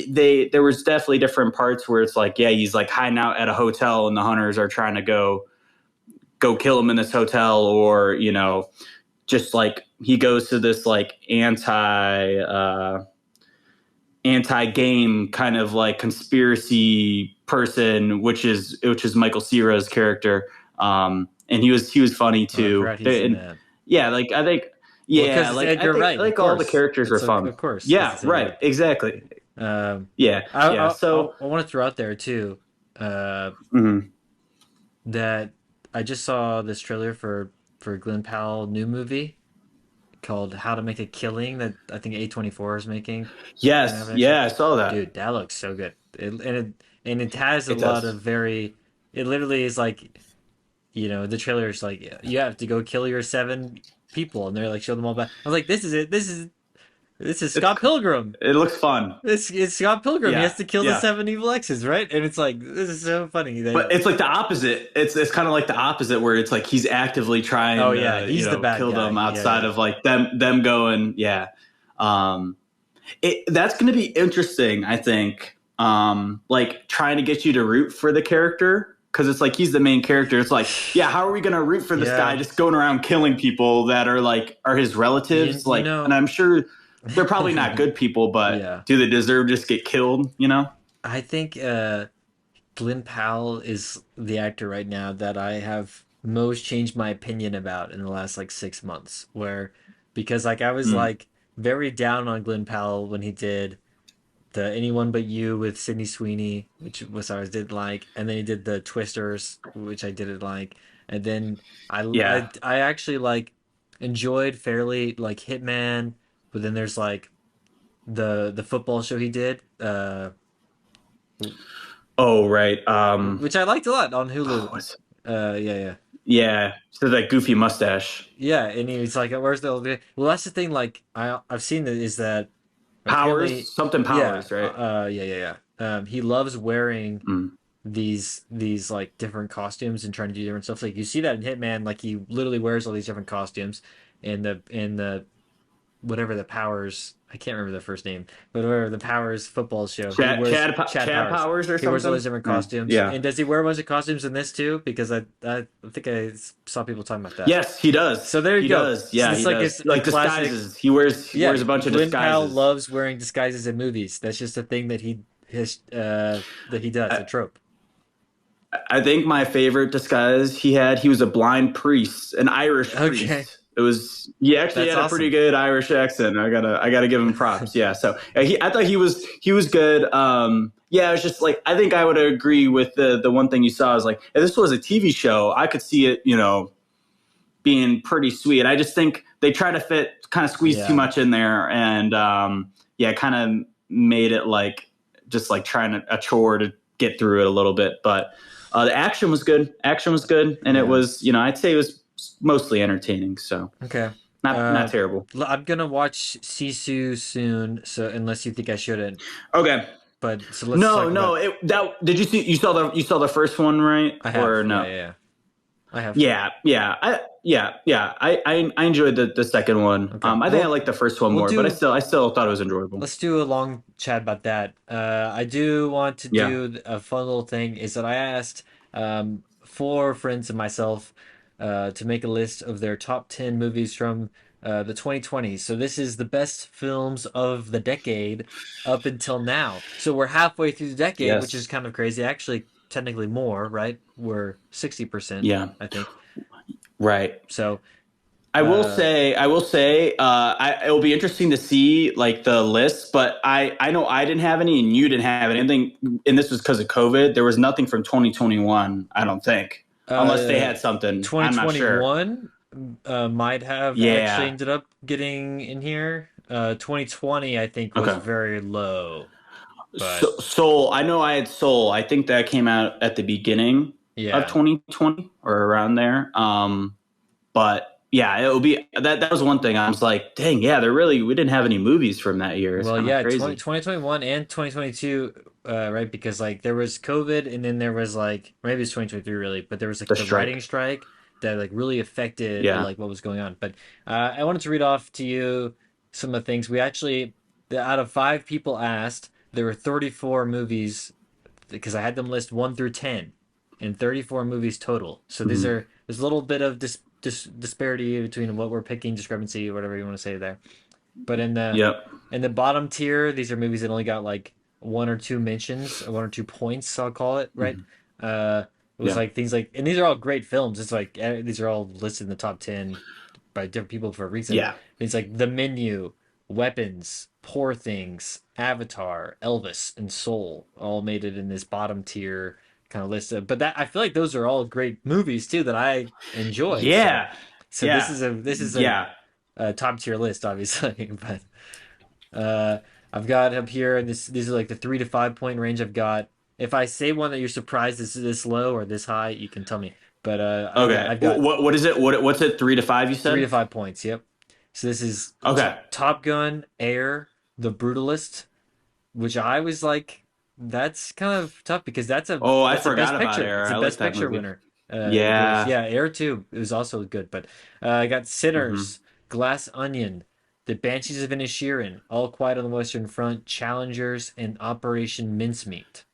there was definitely different parts where it's like, yeah, he's like hiding out at a hotel, and the hunters are trying to go kill him in this hotel, or you know, just like he goes to this like anti game kind of like conspiracy person, which is Michael Cera's character, and he was funny
Oh, I
too.
forgot he's in
And
that.
yeah, like I think
Well,
yeah,
because it's
like I
Edgar
think
Wright, of
like all the
course.
characters were
It's
fun.
of course because
Yeah,
it's Edgar
right,
Wright.
exactly.
Um,
Yeah, yeah. So
I want to throw out there too, uh,
mhm.
that I just saw this trailer for Glenn Powell new movie called How to Make a Killing that I think A24 is making. Coming out
Yes,
next year.
yeah, I saw that.
Dude, that looks so good. And it has a
It
lot of
does.
very. It literally is like the trailer is like you have to go kill your 7 people, and they're like show them all back. I was like, this is it. This is
It's
Scott Pilgrim.
it looks fun.
It's Scott Pilgrim. He
Yeah,
has to kill the
yeah.
7 evil exes, right? And it's like this is so funny.
But it's like the opposite. It's kind of like the opposite where it's like he's actively
Oh
trying
yeah,
to, you
he's the
know,
bad
kill
guy.
them
Yeah,
outside
yeah.
of like them going, yeah. Um that's going to be interesting, I think. Like trying to get you to root for the character because it's like he's the main character. It's like, yeah, how are we going to root for this guy
Yeah,
just going around killing people that are his
you,
relatives?
you
Like, and
know,
I'm sure they're probably not good people, but
yeah.
do they deserve to just get killed? You know?
I think Glenn Powell is the actor right now that I have most changed my opinion about in the last like 6 months. Where because like I was
Mm.
like very down on Glenn Powell when he did the Anyone But You with Sydney Sweeney, which was I did like, and then he did the Twisters, which I didn't like, and then
Yeah.
I actually like enjoyed fairly like Hitman, but then there's like the football show he did,
Oh, right.
which I liked a lot on
Oh,
Hulu. Yeah, yeah.
yeah. So that goofy mustache.
Yeah, and he's like, "Where's the?" Well, that's the thing. Like, I've seen that is that apparently,
Powers? Something
yeah,
powers, right?
yeah, yeah, yeah. He loves wearing
Mm.
these like different costumes and trying to do different stuff. Like you see that in Hitman, like he literally wears all these different costumes, and the whatever the Powers, I can't remember the first name, but whatever the Powers football show, he wears Chad
Chad
Powers.
Powers or
He wears all these
something?
different costumes.
Yeah.
And does he wear a bunch of costumes in this too? Because I think I saw people talking about that.
Yes, he does.
So there you
He
go.
does.
So
Yeah,
it's
he
like
does.
a
Like
classic.
disguises. He wears
Yeah,
a bunch of
Glenn Powell
disguises.
loves wearing disguises in movies. That's just a thing that he does, a
I,
trope.
I think my favorite disguise he was a blind priest, an Irish
Okay,
priest. It was he actually
that's
had a pretty
awesome.
good Irish accent. I gotta give him props. Yeah. So I thought he was good. Yeah, it was just like I think I would agree with the one thing you saw is like if this was a TV show, I could see it, you know, being pretty sweet. I just think they try to kind of squeeze too
Yeah,
much in there, and yeah, kind of made it like just like trying a chore to get through it a little bit. But the action was good. Action was good, and it
yeah.
was, you know, I'd say it was mostly entertaining. So
Okay.
not
Uh,
terrible.
I'm gonna watch Sisu soon. So unless you think I shouldn't,
Okay.
but so let's
No,
talk
no.
about.
That did you saw the first one, right?
I have.
Or
Yeah,
no?
yeah, yeah. I have.
I enjoyed the second one.
Okay.
I think I liked the first one
We'll
more, but I
do.
still I still thought it was enjoyable.
Let's do a long chat about that. I do want to
Yeah.
do a fun little thing. Is that I asked 4 friends and myself to make a list of their top 10 movies from the 2020s. So this is the best films of the decade up until now. So we're halfway through the decade, which is
Yes.
kind of crazy. Actually, technically more, right? We're 60%,
Yeah.
I think.
Right.
So,
I will
uh,
say, it'll be interesting to see like the list, but I know I didn't have any and you didn't have anything, and this was because of COVID. There was nothing from 2021, I don't think, unless they
uh,
had something. I'm not sure.
2021 might have actually
Yeah.
ended up getting in here. 2020, I think, was
Okay.
very low, but
So, Soul, I know I had Soul. I think that came out at the beginning of
yeah.
2020 or around there. But yeah, it'll be that was one thing. I was like, dang, yeah, we didn't have any movies from that year. It's
Well,
kind of
yeah,
crazy.
2021 and 2022, right? Because like there was COVID and then there was like maybe it's 2023 really, but there was like
The
the writing
strike.
strike that like really affected
Yeah.
like what was going on. But I wanted to read off to you some of the things we actually, out of five people asked, there were 34 movies because I had them list 1 through 10 and 34 movies total. So
Mhm.
there's a little bit of disparity between what we're picking, discrepancy, whatever you want to say there. But
Yep.
in the bottom tier, these are movies that only got like one or two mentions, or one or two points, I'll call it, right?
Mhm.
It was
Yeah.
like things like, and these are all great films. It's like these are all listed in the top 10 by different people for a reason.
Yeah.
It's like The Menu, Weapons, Poor Things, Avatar, Elvis, and Soul all made it in this bottom tier kind of list. But that I feel like those are all great movies too that I enjoy. So,
Yeah.
so
Yeah.
this is
Yeah.
a top tier list, obviously. But uh, I've got up here. These are like the 3 to 5 point range. I've got. If I say one that you're surprised is this low or this high, you can tell me. But
Okay.
I've got
What is it? What's it? 3 to 5? You
3 to
said.
5 points. Yep. So this is
Okay.
Top Gun, Air, The Brutalist, which I was like, that's kind of tough because
Oh, I
that's a
forgot
best
about
picture.
Air.
It's a
I like
best
that
picture
movie.
winner. The Brutalist.
Yeah.
Yeah, Air too. It was also good. But I got
Hmm.
Sinners, Glass Onion, The Banshees of Inisherin, All Quiet on the Western Front, Challengers, and Operation Mincemeat.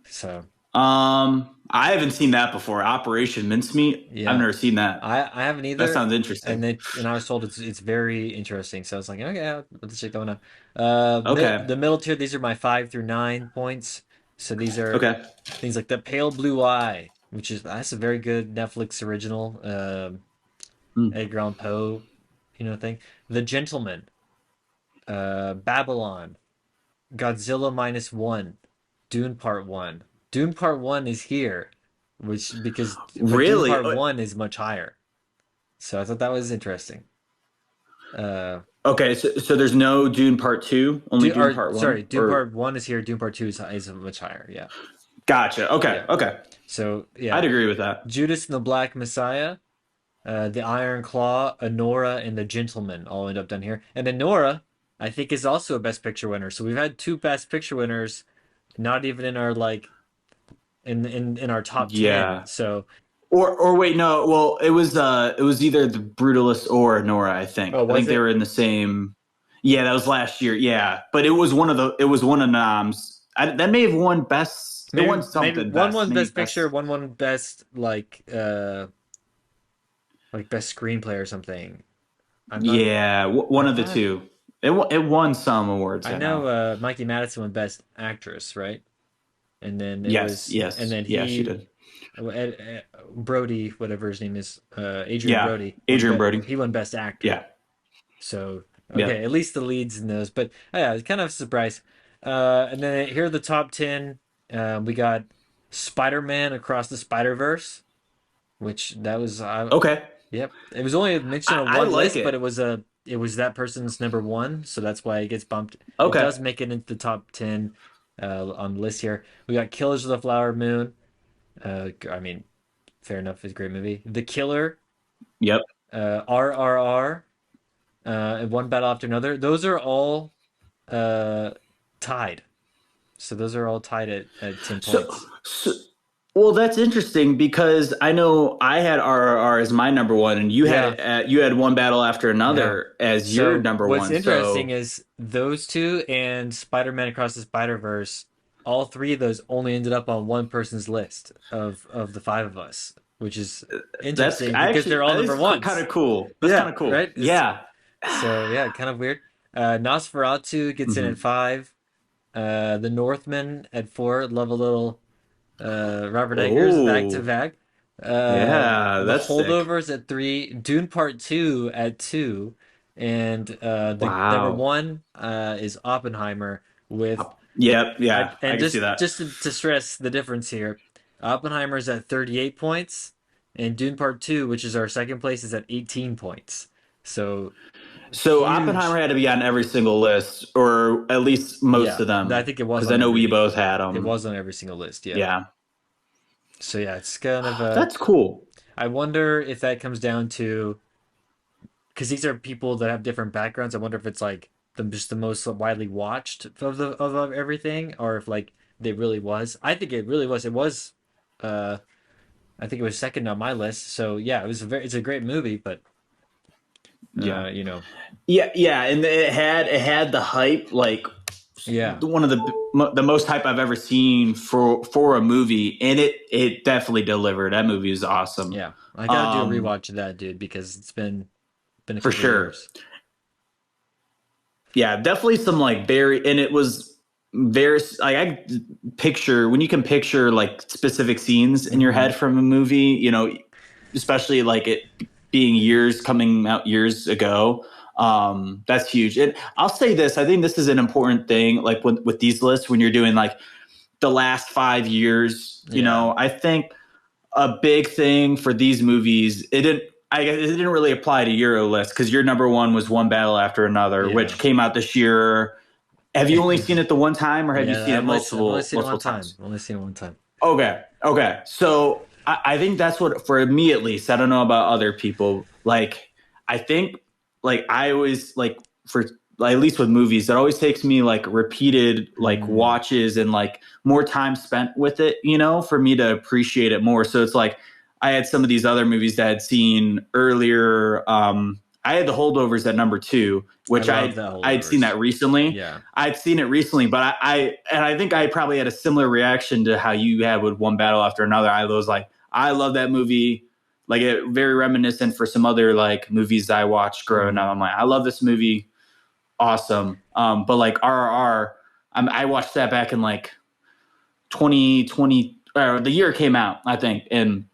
So
I haven't seen that before. Operation Mincemeat. I've
yeah,
never seen that.
I haven't
That
either,
sounds interesting.
and I was told it's very interesting. So I was like, okay, let's check that one out.
Okay.
The middle tier, these are my 5 through 9 points. So these are
Okay.
things like The Pale Blue Eye, which is that's a very good Netflix original.
Mm.
Edgar Allan Poe, thing. The Gentleman, Babylon, Godzilla minus one, Dune Part One. Dune Part One is here, but Dune
Really?
Part One is much higher. So I thought that was interesting. Uh,
Okay. So there's no Dune Part 2, only Dune Part 1,
Dune
or
Part One is here. Dune Part Two is much higher. Yeah,
gotcha. Okay.
yeah.
Okay.
So
I'd
yeah,
agree with that.
Judas and the Black Messiah, the Iron Claw, Honora, and the Gentleman all end up down here. And Honora, I think, is also a Best Picture winner. So we've had two Best Picture winners, not even in our like in our top 10.
Yeah.
So
Or wait, no. Well, it was either the Brutalist or Nora. I think.
oh,
I
was
think they
it?
were in the same. Yeah, that was last year. Yeah, but it was one of Nom's. That may have won best. It won
Maybe
something
one
best.
won
Maybe
Best Picture,
best.
one won Best like Best Screenplay or something. I'm not.
Yeah,
I
one of the
thought
two. It won some awards.
I
I
know
know.
Mikey Madison won Best Actress, right? And then
Yes.
and
Yes.
then
Yeah, she did.
Brody, whatever his name is, Adrian
Yeah,
Brody
Adrian Brody.
he won Best Actor.
Yeah.
So
Yeah.
okay, at least the leads in those. But yeah, it's kind of a surprise. And then here are the top 10. We got Spider-Man Across the Spider-Verse, which that was
Okay.
yep. It was only mentioned on
I
one
like
list, but
it.
it was that person's number one, so that's why it gets bumped. It
Okay.
does make it into the top 10 on the list here. We got Killers of the Flower Moon. I mean, fair enough, it's a great movie. The Killer,
Yep.
RRR, and One Battle After Another. Those are all uh, tied. So those are all tied at 10
So,
points.
so, well, that's interesting because I know I had RRR as my number one, and
Yeah,
you had One Battle After
yeah.
Another as your
So
number
what's
one.
interesting
So,
is those two and Spider-Man Across the Spider-Verse, all three of those only ended up on one person's list of the five of us. which is
That's
interesting
I
because they're
actually
all
this
number
is kind
ones.
of cool. That's kind
Yeah,
of cool.
right.
Yeah.
So yeah, kind of weird. Nosferatu gets in
Hmm.
at 5. The Northman at 4. Love a little Robert Eggers back to
Oh,
back.
yeah,
The
that's sick.
Holdovers at 3. Dune Part 2 at 2. And the number
Wow.
1 is Oppenheimer with
Yep, yeah, I
and
can see that.
just to stress the difference here, Oppenheimer's at 38 points, and Dune Part 2, which is our second place, is at 18 points. So
So Oppenheimer
huge.
had to be on every single list, or at least most
Yeah,
of
I
them,
think it was
because
on
I know we
every
both had
it
them.
was on every single list. Yeah.
Yeah,
So yeah, it's kind of a.
that's cool.
I wonder if that comes down to because these are people that have different backgrounds. I wonder if it's like just the most widely watched of the of everything, or if like it really was. I think it really was. It was. Uh, I think it was second on my list. So yeah, it's a great movie, but
Yeah,
you know,
yeah, and it had the hype, like
yeah,
one of the most hype I've ever seen for a movie, and it definitely delivered. That movie is awesome,
yeah. I gotta do a
um,
rewatch of that, dude, because it's been a
for
couple of
sure.
years.
Yeah, definitely some like very, and it was very like I picture when you can picture like specific scenes in your
Mm-hmm.
head from a movie, especially like it being years coming out years ago. That's huge. And I'll say this, I think this is an important thing, like with these lists, when you're doing like the last 5 years,
Yeah,
I think a big thing for these movies, it didn't really apply to Euro list because your number one was One Battle After Another,
yeah,
which came out this year. Have you only seen it the one time, or have you seen
yeah.
it
I've only
multiple
seen it
multiple
one time.
times?
Only seen it one time.
Okay, okay. So I think that's what, for me at least. I don't know about other people. Like I think, like I always like for like, at least with movies, it always takes me like repeated like
Mm,
watches and like more time spent with it, for me to appreciate it more. So it's like I had some of these other movies that I'd seen earlier. I had The Holdovers at number two,
I
which
love
I
that
I'd seen
holdovers.
that recently.
Yeah.
I'd seen it recently, but I think I probably had a similar reaction to how you had with One Battle After Another. I was like, I love that movie. Like it very reminiscent for some other like movies I watched growing up.
Mm-hmm.
I'm like, I love this movie. Awesome. But like RRR, I watched that back in like 2020, or the year it came out, I think. And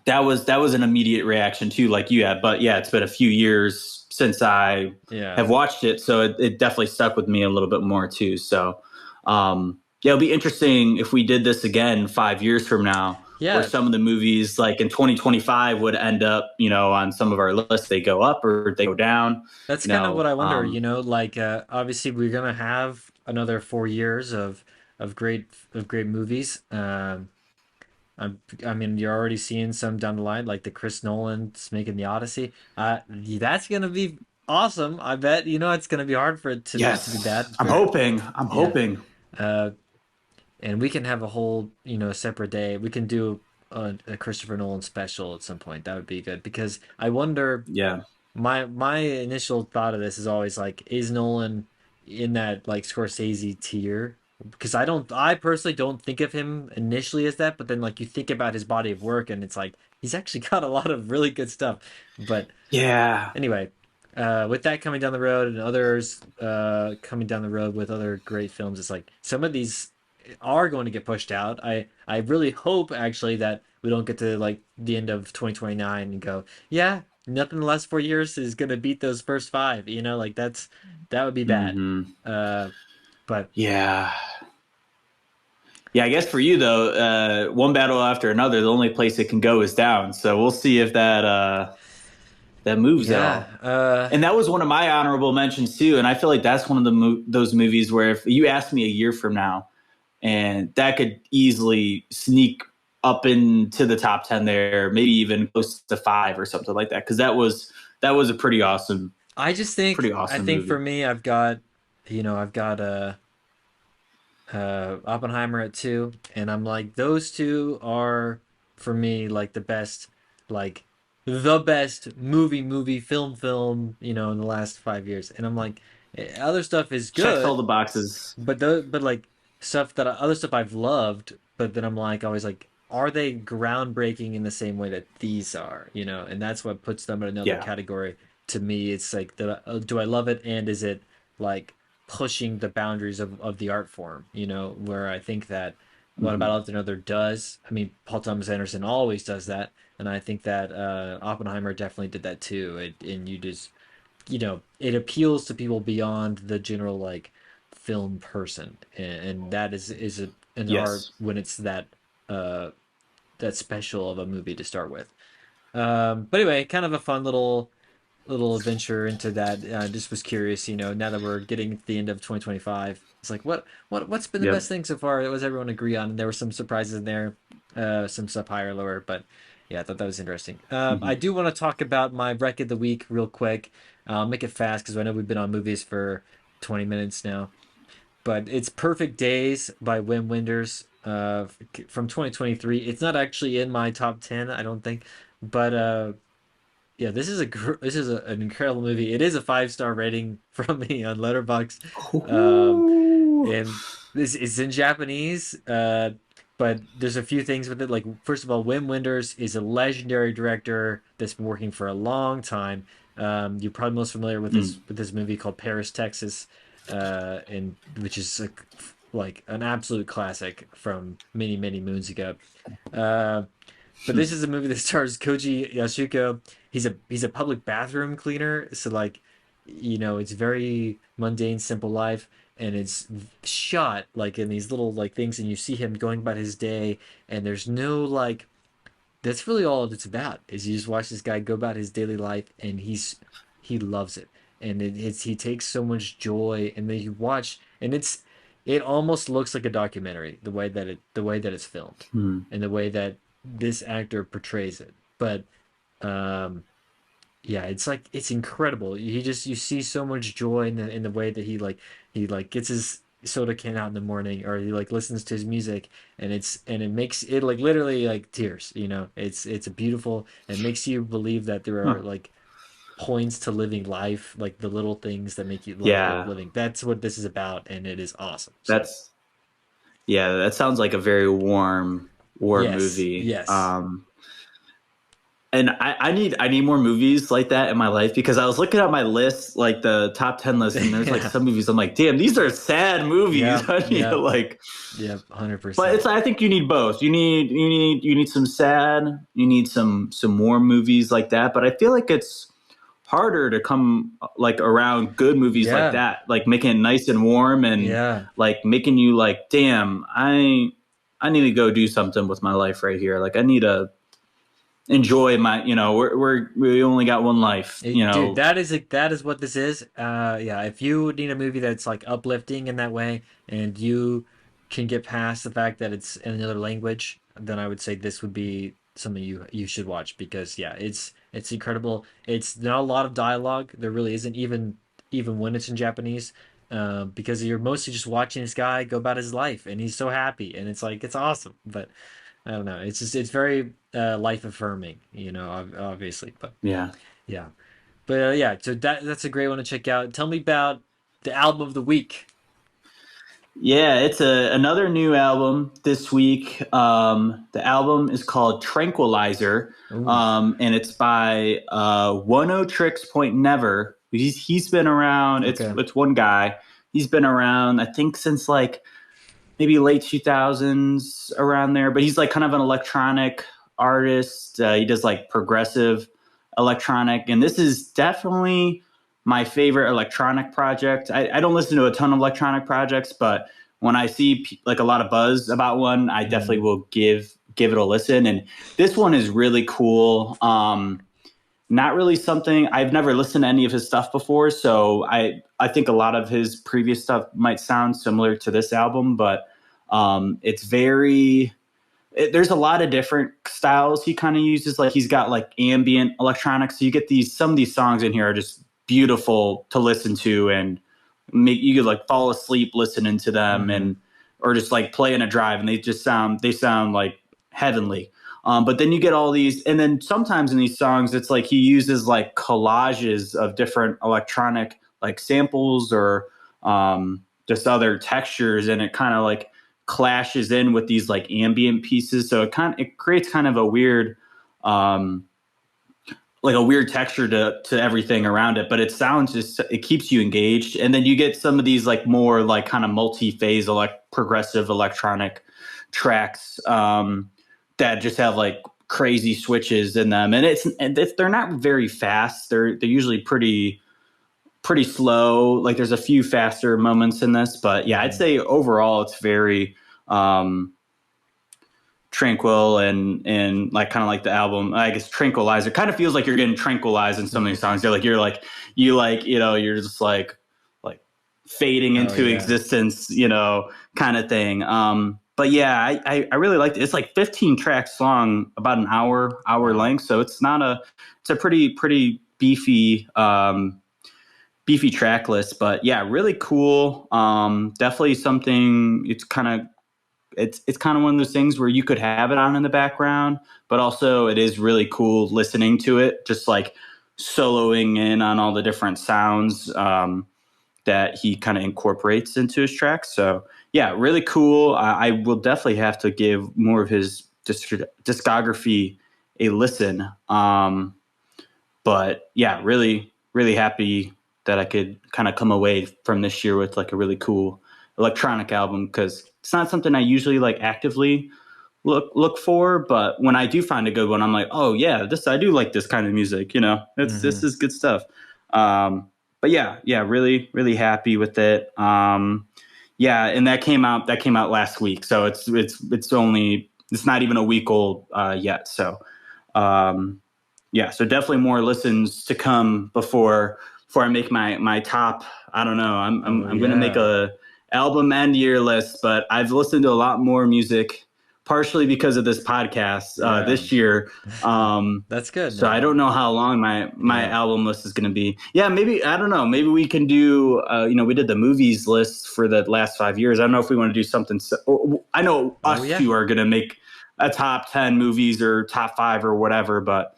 that was an immediate reaction too, like you had. But yeah, it's been a few years since I
Yeah.
have watched it, so it definitely stuck with me a little bit more too. So yeah, it'll be interesting if we did this again 5 years from now, where
Yeah.
some of the movies like in 2025 would end up, on some of our lists. They go up or they go down.
That's
You
kind of what
know,
I wonder, like obviously we're gonna have another 4 years of great movies. I mean, you're already seeing some down the line, like the Chris Nolan's making the Odyssey. That's gonna be awesome. I bet it's gonna be hard for it to be
yes,
bad
I'm
for
hoping. I'm
yeah.
hoping.
Uh, and we can have a whole separate day. We can do a Christopher Nolan special at some point. That would be good because I wonder.
Yeah.
My initial thought of this is always like, is Nolan in that like Scorsese tier? Because I personally don't think of him initially as that, but then like you think about his body of work and it's like he's actually got a lot of really good stuff. But
Yeah.
anyway, with that coming down the road and others coming down the road with other great films, it's like some of these are going to get pushed out. I really hope actually that we don't get to like the end of 2029 and go, yeah, nothing in the last 4 years is going to beat those first five. Like that would be bad.
Hmm.
Uh, but
Yeah. Yeah, I guess for you though, one battle after another, the only place it can go is down. So we'll see if that moves at
yeah,
all. And that was one of my honorable mentions too. And I feel like that's one of those movies where if you asked me a year from now, and that could easily sneak up into the top 10 there, maybe even close to five or something like that. Because that was a pretty
I
awesome
think for
movie.
me, I've got Oppenheimer at 2, and I'm like those two are for me like like the best film, in the last 5 years. And I'm like, other stuff is
Checks all
good,
the boxes.
but like other stuff I've loved, but then I'm like always like are they groundbreaking in the same way that these are? You know, and that's what puts them in another
Yeah.
category. To me, it's like, do I love it, and is it like pushing the boundaries of the art form? You know, where I think that What
Hmm.
About Another does. I mean, Paul Thomas Anderson always does that, and I think that Oppenheimer definitely did that too. And you just, it appeals to people beyond the general like film person, and that is an art
Yes.
when it's uh that special of a movie to start with. But anyway, kind of a fun little adventure into that. Just was curious, now that we're getting to the end of 2025, it's like what's been the best
Yep.
thing so far? What does everyone agree on? And there were some surprises in there, some stuff higher, lower, but yeah, I thought that was interesting. I
Hmm.
do want to talk about my rec of the week real quick. I'll make it fast because I know we've been on movies for 20 minutes now. But it's Perfect Days by Wenders, from 2023. It's not actually in my top 10, I don't think, but yeah, an incredible movie. It is a 5-star rating from me on Letterboxd. Um,
Ooh.
and this is in Japanese, but there's a few things with it. Like, first of all, Wim Wenders is a legendary director that's been working for a long time. You're probably most familiar with
Mm.
this movie called Paris, Texas, and which is like an absolute classic from many many moons ago. Uh, but this is a movie that stars Koji Yasuko. He's a public bathroom cleaner, so like, it's very mundane, simple life, and it's shot like in these little like things, and you see him going about his day, and there's no like. That's really all it's about. Is you just watch this guy go about his daily life, and he loves it, and he takes so much joy, and then you watch, and it almost looks like a documentary the way that it's filmed,
Mm.
and the way that this actor portrays it. But um, yeah, it's like it's incredible. You see so much joy in the way that he gets his soda can out in the morning, or he like listens to his music, and it makes it like literally like tears. It's a beautiful, and makes you believe that there are
Huh.
like points to living life, like the little things that make you life worth
Yeah.
living. That's what this is about, and it is awesome. So
That's yeah. That sounds like a very warm
yes,
movie.
yes.
And I need more movies like that in my life because I was looking at my list, like the top 10 list, and there's like
Yeah,
some movies I'm like, damn, these are sad movies.
yeah,
I need to
yeah,
like,
yeah,
but
100%.
I think you need both. You need some sad, you need some more movies like that. But I feel like it's harder to come like around good movies like
Yeah,
that, like making it nice and warm and
yeah.
like making you like, damn, I need to go do something with my life right here. Like I need to enjoy my, we only got one life,
Dude, that is what this is. Yeah, if you need a movie that's like uplifting in that way, and you can get past the fact that it's in another language, then I would say this would be something you should watch, because yeah, it's incredible. It's not a lot of dialogue. There really isn't, even when it's in Japanese, because you're mostly just watching this guy go about his life, and he's so happy, and it's like it's awesome. But I don't know. It's very life affirming, obviously. But
Yeah.
yeah. But yeah, so that's a great one to check out. Tell me about the album of the week.
Yeah, it's another new album this week. The album is called Tranquilizer,
Ooh,
and it's by Oneohtrix Point Never. He's been around.
okay.
It's one guy. He's been around, I think, since like maybe late 2000s around there. But he's like kind of an electronic artist. He does like progressive electronic, and this is definitely my favorite electronic project. I don't listen to a ton of electronic projects, but when I see like a lot of buzz about one, I definitely
Mm,
will give it a listen. And this one is really cool. Not really something I've never listened to any of his stuff before, so I think a lot of his previous stuff might sound similar to this album, but it's there's a lot of different styles he kind of uses. Like he's got like ambient electronics, so you get some of these songs in here are just beautiful to listen to, and make you could like fall asleep listening to them,
mm-hmm.
and or just like play in a drive, and they sound like heavenly. But then you get all these, and then sometimes in these songs, it's like he uses like collages of different electronic like samples or just other textures, and it kind of like clashes in with these like ambient pieces, so it creates kind of a weird like a weird texture to everything around it, but it sounds just, it keeps you engaged. And then you get some of these like more like kind of multi-phase progressive electronic tracks that just have like crazy switches in them, and they're not very fast. They're usually pretty slow. Like there's a few faster moments in this, but yeah, I'd say overall it's very tranquil and like kind of like the album, I guess Tranquilizer kind of feels like you're getting tranquilized in some of these songs. You're just like fading into existence, kind of thing. But yeah, I really liked it. It's like 15 tracks long, about an hour length, so it's a pretty beefy track list. But yeah, really cool. Definitely something. It's kind of one of those things where you could have it on in the background, but also it is really cool listening to it, just like soloing in on all the different sounds that he kind of incorporates into his tracks. So yeah, really cool. I will definitely have to give more of his discography a listen. But yeah, really, really happy that I could kind of come away from this year with like a really cool electronic album, because it's not something I usually like actively look for, but when I do find a good one, I'm like, oh yeah, I do like this kind of music, this is good stuff. But yeah, really, really happy with it. Yeah, and that came out last week, so it's not even a week old yet. So yeah, so definitely more listens to come before I make my top. I don't know. I'm gonna make a album end year list, but I've listened to a lot more music, partially because of this podcast this year.
That's good.
So I don't know how long my album list is going to be. Yeah, maybe, I don't know. Maybe we can do, we did the movies list for the last 5 years. I don't know if we want to do something. I know two are going to make a top 10 movies or top 5 or whatever, but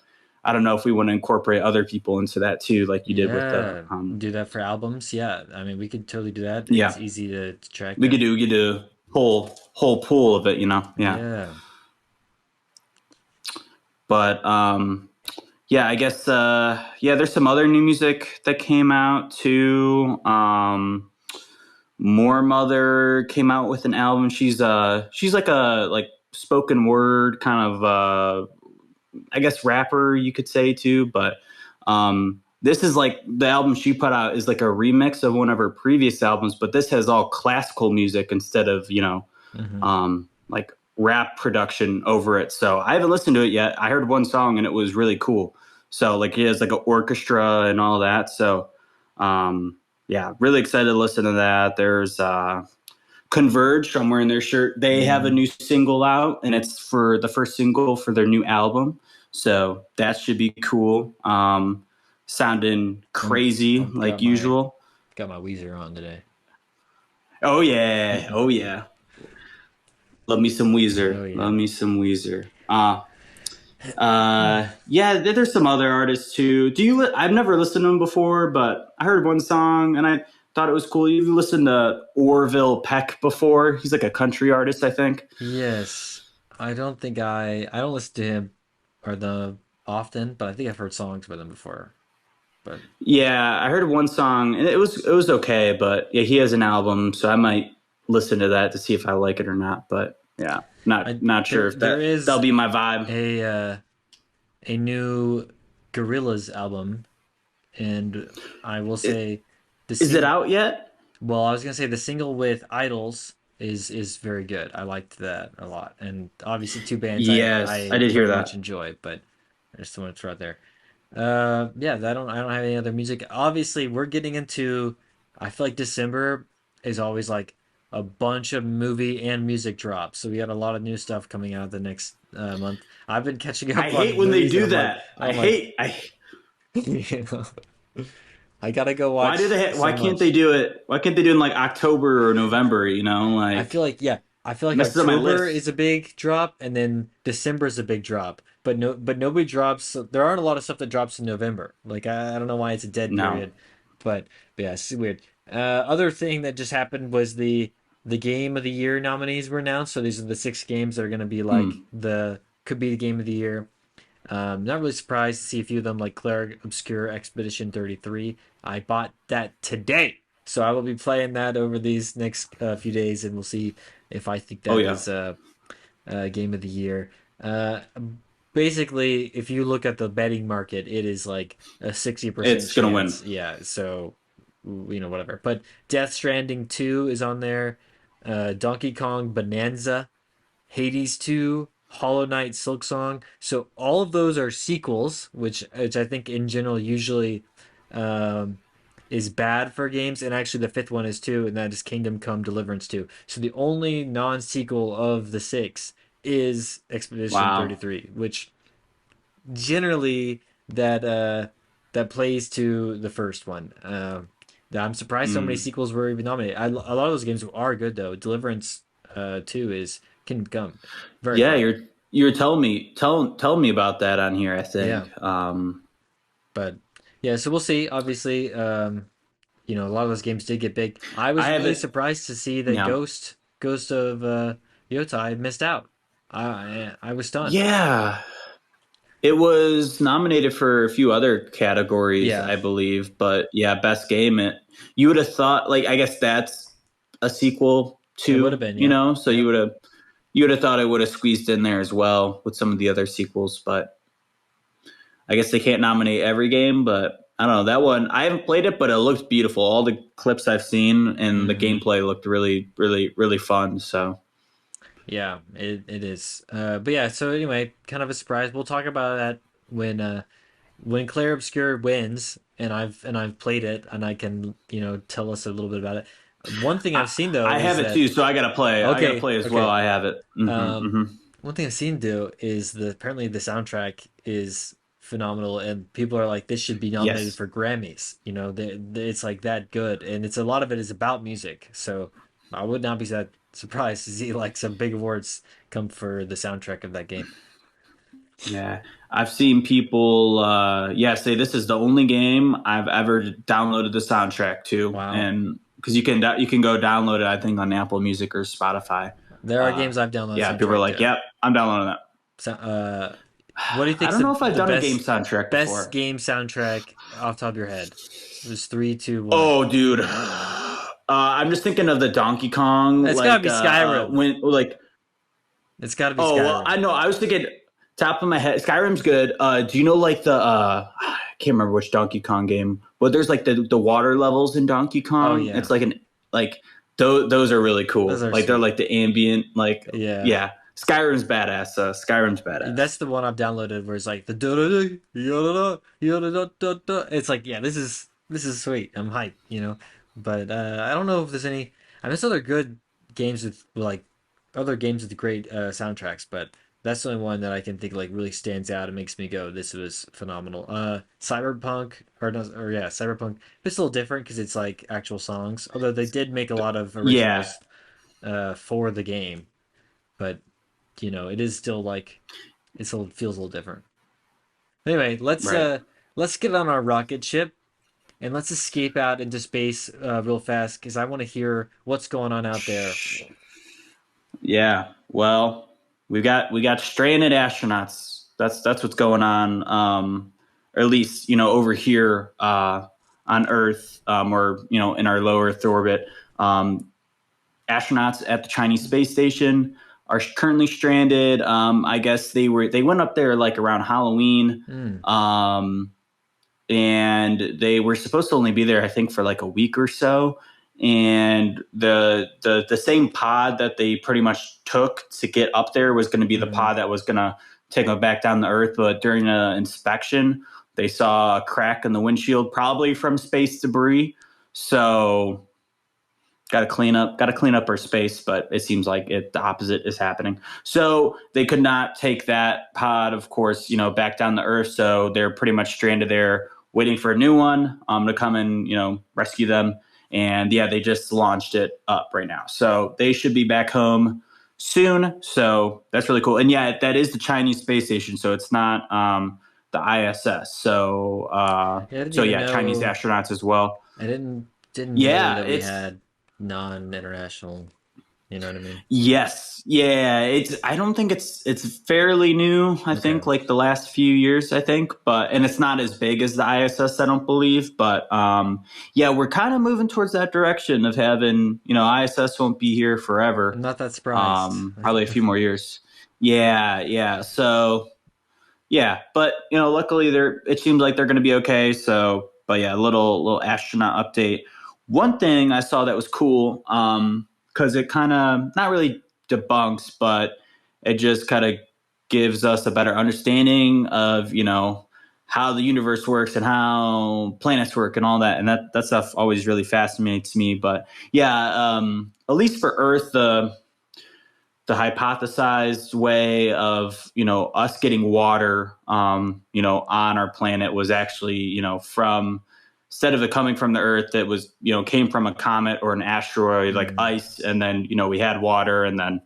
I don't know if we want to incorporate other people into that too, like you did with the
do that for albums. Yeah, I mean, we could totally do that.
Yeah,
it's easy to track.
We could do whole pool of it,
Yeah.
But yeah, I guess there's some other new music that came out too. Moor Mother came out with an album. She's like a spoken word kind of I guess rapper, you could say too, but this is like the album she put out is like a remix of one of her previous albums, but this has all classical music instead of like rap production over it. So I haven't listened to it yet. I heard one song and it was really cool. So like he has like an orchestra and all that. So yeah, really excited to listen to that. There's Converge. I'm wearing their shirt. They have a new single out, and it's for the first single for their new album. So that should be cool. Sounding crazy like usual.
Got my Weezer on today.
Oh yeah. Oh yeah. Love me some Weezer. Oh, yeah. Love me some Weezer. Yeah, there's some other artists too. I've never listened to them before, but I heard one song and I thought it was cool. You've listened to Orville Peck before? He's like a country artist, I think.
Yes. I don't listen to him often, but I think I've heard songs by them before. But
yeah, I heard one song and it was okay, but yeah, he has an album, so I might listen to that to see if I like it or not. But yeah, not sure if that'll be my vibe.
A new Gorillaz album, and I will say,
is it out yet?
Well, I was gonna say the single with Idols is very good. I liked that a lot, and obviously two bands
yes, I did hear that.
Much enjoy, but I just want to throw it there. Yeah, I don't have any other music. Obviously, we're getting into. I feel like December is always like a bunch of movie and music drops, so we got a lot of new stuff coming out the next month. I've been catching up.
I hate when they do that. I hate.
I gotta go watch.
Why can't they do it? Why can't they do it in like October or November?
I feel like October is a big drop, and then December is a big drop. But nobody drops. So there aren't a lot of stuff that drops in November. Like I don't know why it's a dead period, but yeah, it's weird. Other thing that just happened was the the game of the year nominees were announced. So these are the 6 games that are going to be like
Hmm.
could be the game of the year. Not really surprised to see a few of them like Cleric Obscure Expedition 33. I bought that today. So I will be playing that over these next few days, and we'll see if I think
Oh
that
yeah,
is game of the year. Uh, Basically, if you look at the betting market, it is like a 60%
it's gonna win.
chance. Yeah, so whatever. But Death Stranding 2 is on there. Donkey Kong Bonanza, Hades 2, Hollow Knight Silksong. So all of those are sequels, which I think in general usually um, is bad for games. And actually, the fifth one is too, and that is Kingdom Come Deliverance 2. So the only non-sequel of the 6 is Expedition
Wow.
33, which generally that plays to the first one. I'm surprised so many
Mm.
sequels were even nominated. A lot of those games are good though. Deliverance 2 is Kingdom Come, very
Yeah,
fun.
you're telling me about that on here, I
Yeah,
think.
but yeah, so we'll see. Obviously, a lot of those games did get big. I was
I
really
haven't.
surprised to see that
Yeah.
Ghost of Yotai missed out. I was stunned.
Yeah. It was nominated for a few other categories,
Yeah,
I believe, but yeah, best game. You would have thought, like, I guess that's a sequel
it would have
too,
been. Yep,
so
yep.
you would have thought it would have squeezed in there as well with some of the other sequels, but I guess they can't nominate every game. But I don't know, that one I haven't played it, but it looks beautiful. All the clips I've seen and the
Hmm.
gameplay looked really, really, really fun. So
Yeah, it is. But yeah, so anyway, kind of a surprise. We'll talk about that when Claire Obscure wins, and I've played it, and I can tell us a little bit about it. One thing I've
I,
seen though
I
is
have it
that
too. So I gotta play. I gotta
okay,
play as well.
okay.
I have it.
Um,
Hmm.
One thing I've seen though is that apparently the soundtrack is phenomenal, and people are like, this should be nominated
Yes.
for Grammys. It's like that good, and it's a lot of it is about music. So I would not be that surprised to see like some big awards come for the soundtrack of that game.
Yeah, I've seen people, say this is the only game I've ever downloaded the soundtrack to,
Wow,
and because you can go download it, I think on Apple Music or Spotify.
there are games I've downloaded
Yeah, people are
soundtrack
like,
to.
"Yep, I'm downloading that."
So, what do you
I
think's
don't know if I've
the
done a game soundtrack
best
before.
game soundtrack off the top of your head? It was three, two, one.
Oh, dude, I'm just thinking of the Donkey Kong,
It's gotta be Skyrim.
when like,
It's gotta be
oh well,
Skyrim.
I know, I was thinking top of my head, Skyrim's good. Do you know like I can't remember which Donkey Kong game, but there's like the water levels in Donkey
Oh
Kong.
yeah,
It's like like those are really
those
cool.
are
Like they're
sweet.
like the ambient, like
Yeah,
yeah. Skyrim's badass. Skyrim's badass.
that's the one I've downloaded where it's like the da da da da da da da da. It's like yeah, this is sweet. I'm hyped. But I don't know if there's any. I miss other good games with like other games with great soundtracks, but that's the only one that I can think like really stands out and makes me go, "This was phenomenal." Cyberpunk or yeah, Cyberpunk. It's a little different because it's like actual songs, although they did make a lot of
Yeah,
originals for the game, but it is still like it still feels a little different. Anyway,
right.
let's get on our rocket ship and let's escape out into space real fast because I want to hear what's going on out there.
Yeah. Well, we got stranded astronauts. That's what's going on. Or at least over here on Earth, or in our low Earth orbit. Um, Astronauts at the Chinese space station are currently stranded. I guess they went up there like around Halloween.
Hmm.
Um, and they were supposed to only be there, I think, for like a week or so. And the same pod that they pretty much took to get up there was going to be the
Hmm.
pod that was going to take them back down to Earth. But during an inspection, they saw a crack in the windshield, probably from space debris. So got to clean up our space, but it seems like the opposite is happening. So they could not take that pod, of course, back down to Earth. So they're pretty much stranded there, waiting for a new one to come and rescue them. And yeah, they just launched it up right now, so they should be back home soon. So that's really cool. And yeah, that is the Chinese space station, so it's not the ISS. So
Yeah, I didn't
so
even
yeah, Chinese
know.
astronauts as well.
I didn't know
Yeah,
that we
it's
had non-international. You know what I mean?
Yes. Yeah. I don't think it's fairly new. I
Okay.
think like the last few years, I think, and it's not as big as the ISS, I don't believe. But yeah, we're kind of moving towards that direction of having, ISS won't be here
I'm
forever.
not that surprised.
Probably a few more years. Yeah. Yeah. So yeah, but luckily it seems like they're going to be okay. So, but yeah, little astronaut update. One thing I saw that was cool, because it kind of not really debunks, but it just kind of gives us a better understanding of how the universe works and how planets work and all that. And that stuff always really fascinates me. But yeah, at least for Earth, the hypothesized way of us getting water on our planet was actually from, instead of it coming from the Earth, it was came from a comet or an asteroid, like
Mm,
ice, and then we had water, and then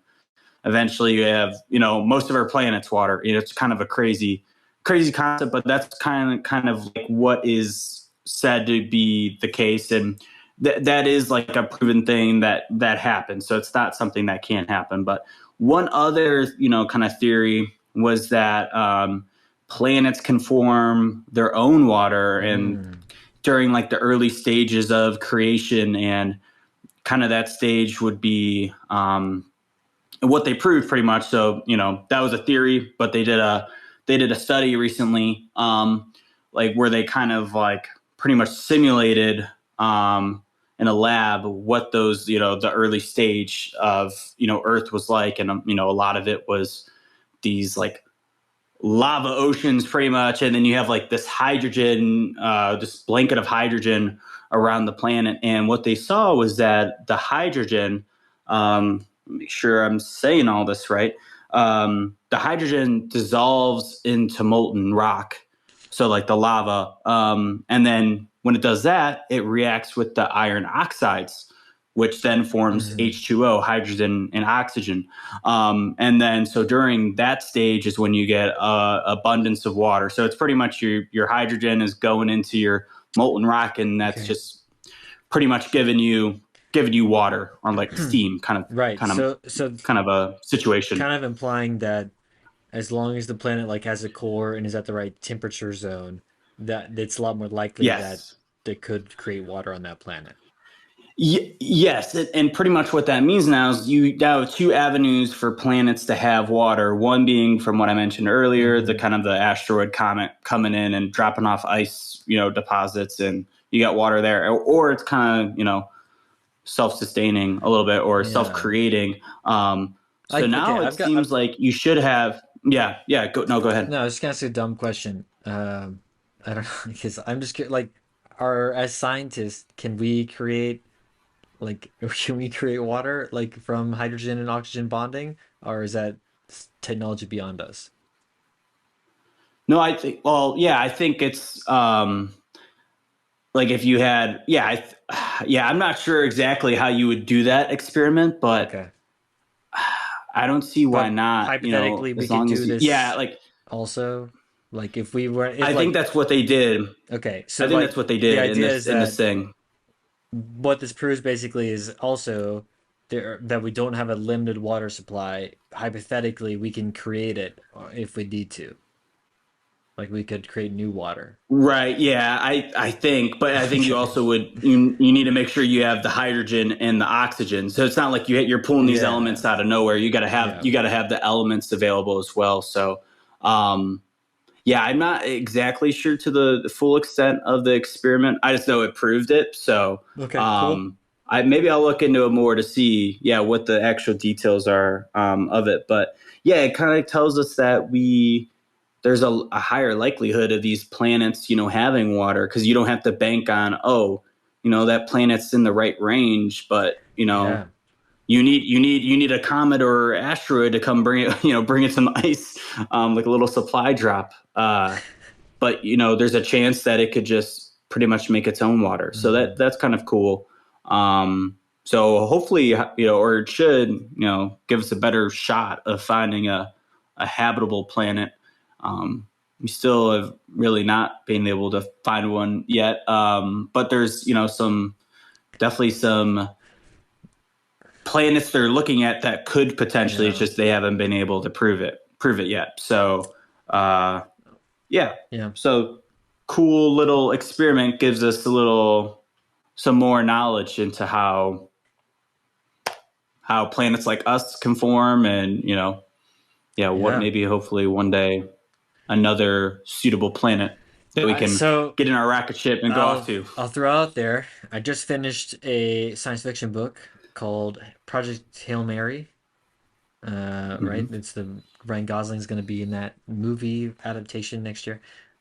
eventually you have most of our planet's water. It's kind of a crazy concept, but that's kind of like what is said to be the case. And that is like a proven thing that happens, so it's not something that can't happen. But one other kind of theory was that planets can form their own water, and
mm,
during like the early stages of creation, and kind of that stage would be what they proved pretty much. So that was a theory, but they did a study recently, like where they kind of like pretty much simulated in a lab what those the early stage of Earth was like, and a lot of it was these like lava oceans pretty much, and then you have like this hydrogen, this blanket of hydrogen around the planet. And what they saw was that the hydrogen, make sure I'm saying all this right, the hydrogen dissolves into molten rock, so like the lava, and then when it does that, it reacts with the iron oxides, which then forms
mm.
H2O, hydrogen and oxygen. And then, so during that stage is when you get abundance of water. So it's pretty much your hydrogen is going into your molten rock, and that's
Okay.
just pretty much giving you water, or like steam, kind of
Right.
kind of
So
kind of a situation.
kind of implying that as long as the planet like has a core and is at the right temperature zone, that it's a lot more likely that
Yes.
they could create water on that planet.
Yes, and pretty much what that means now is you now have two avenues for planets to have water. One being from what I mentioned earlier, the
Hmm.
kind of the asteroid comet coming in and dropping off ice, deposits, and you got water there. Or it's kind of self-sustaining a little bit, or
Yeah.
self-creating. So
Okay,
now it
I've
seems like you should have. Yeah, yeah. Go ahead.
no, I was just gonna ask a dumb question. I don't know because I'm just like, are as scientists, can we create like can we create water like from hydrogen and oxygen bonding, or is that technology beyond us?
No, I think. Well, yeah, I think it's like if you had. Yeah, yeah. I'm not sure exactly how you would do that experiment, but
Okay,
I don't see why
but
not.
hypothetically, we
As
could
long as
do
yeah,
this
like
also. Like if we were, if
I think
like,
that's what they did.
okay,
I
so
think
like
that's what they
the
did in
idea
this
is
in this
that
thing.
what this proves basically is also there that we don't have a limited water supply. Hypothetically, we can create it if we need to. Like we could create new water.
Right. Yeah. I think, but I think you
Okay.
also you need to make sure you have the hydrogen and the oxygen. So it's not like you're pulling these
Yeah.
elements out of nowhere. You got to have
Yeah.
you got to have the elements available as well. So, um, yeah, I'm not exactly sure to the full extent of the experiment. I just know it proved it. So,
Okay, cool.
maybe I'll look into it more to see, yeah, what the actual details are of it. But yeah, it kind of tells us that there's a higher likelihood of these planets, having water, because you don't have to bank on, oh, that planet's in the right range, but
Yeah.
you need a comet or asteroid to come bring it, bring it some ice, like a little supply drop. But there's a chance that it could just pretty much make its own water. So
Hmm.
that's kind of cool. So hopefully, or it should, give us a better shot of finding a habitable planet. We still have really not been able to find one yet. But there's, definitely some planets they're looking at that could potentially. It's
Yeah.
just they haven't been able to prove it yet. So uh, yeah,
Yeah.
so cool little experiment gives us some more knowledge into how planets like us can form, and yeah, what
Yeah.
maybe hopefully one day another suitable planet that we can
So
get in our rocket ship and go off
I'll
to.
I'll throw out there. I just finished a science fiction book called Project Hail Mary. Right,
Hmm.
it's the Ryan Gosling's going to be in that movie adaptation next year.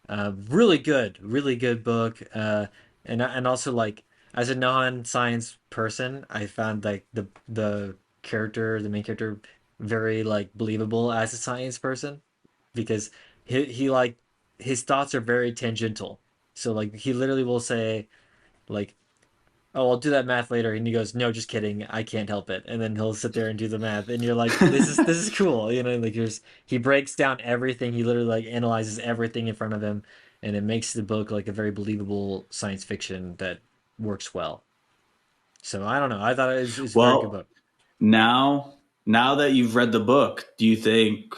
Really good book. And also like as a non-science person, I found like the main character, very like believable as a science person because he like his thoughts are very tangential. So like he literally will say like, "Oh, I'll do that math later," and he goes, "No, just kidding, I can't help it." And then he'll sit there and do the math, and you're like, "This is cool," like he breaks down everything. He literally like analyzes everything in front of him, and it makes the book like a very believable science fiction that works well. So I don't know. I thought it was a very good
Well,
book.
now that you've read the book, do you think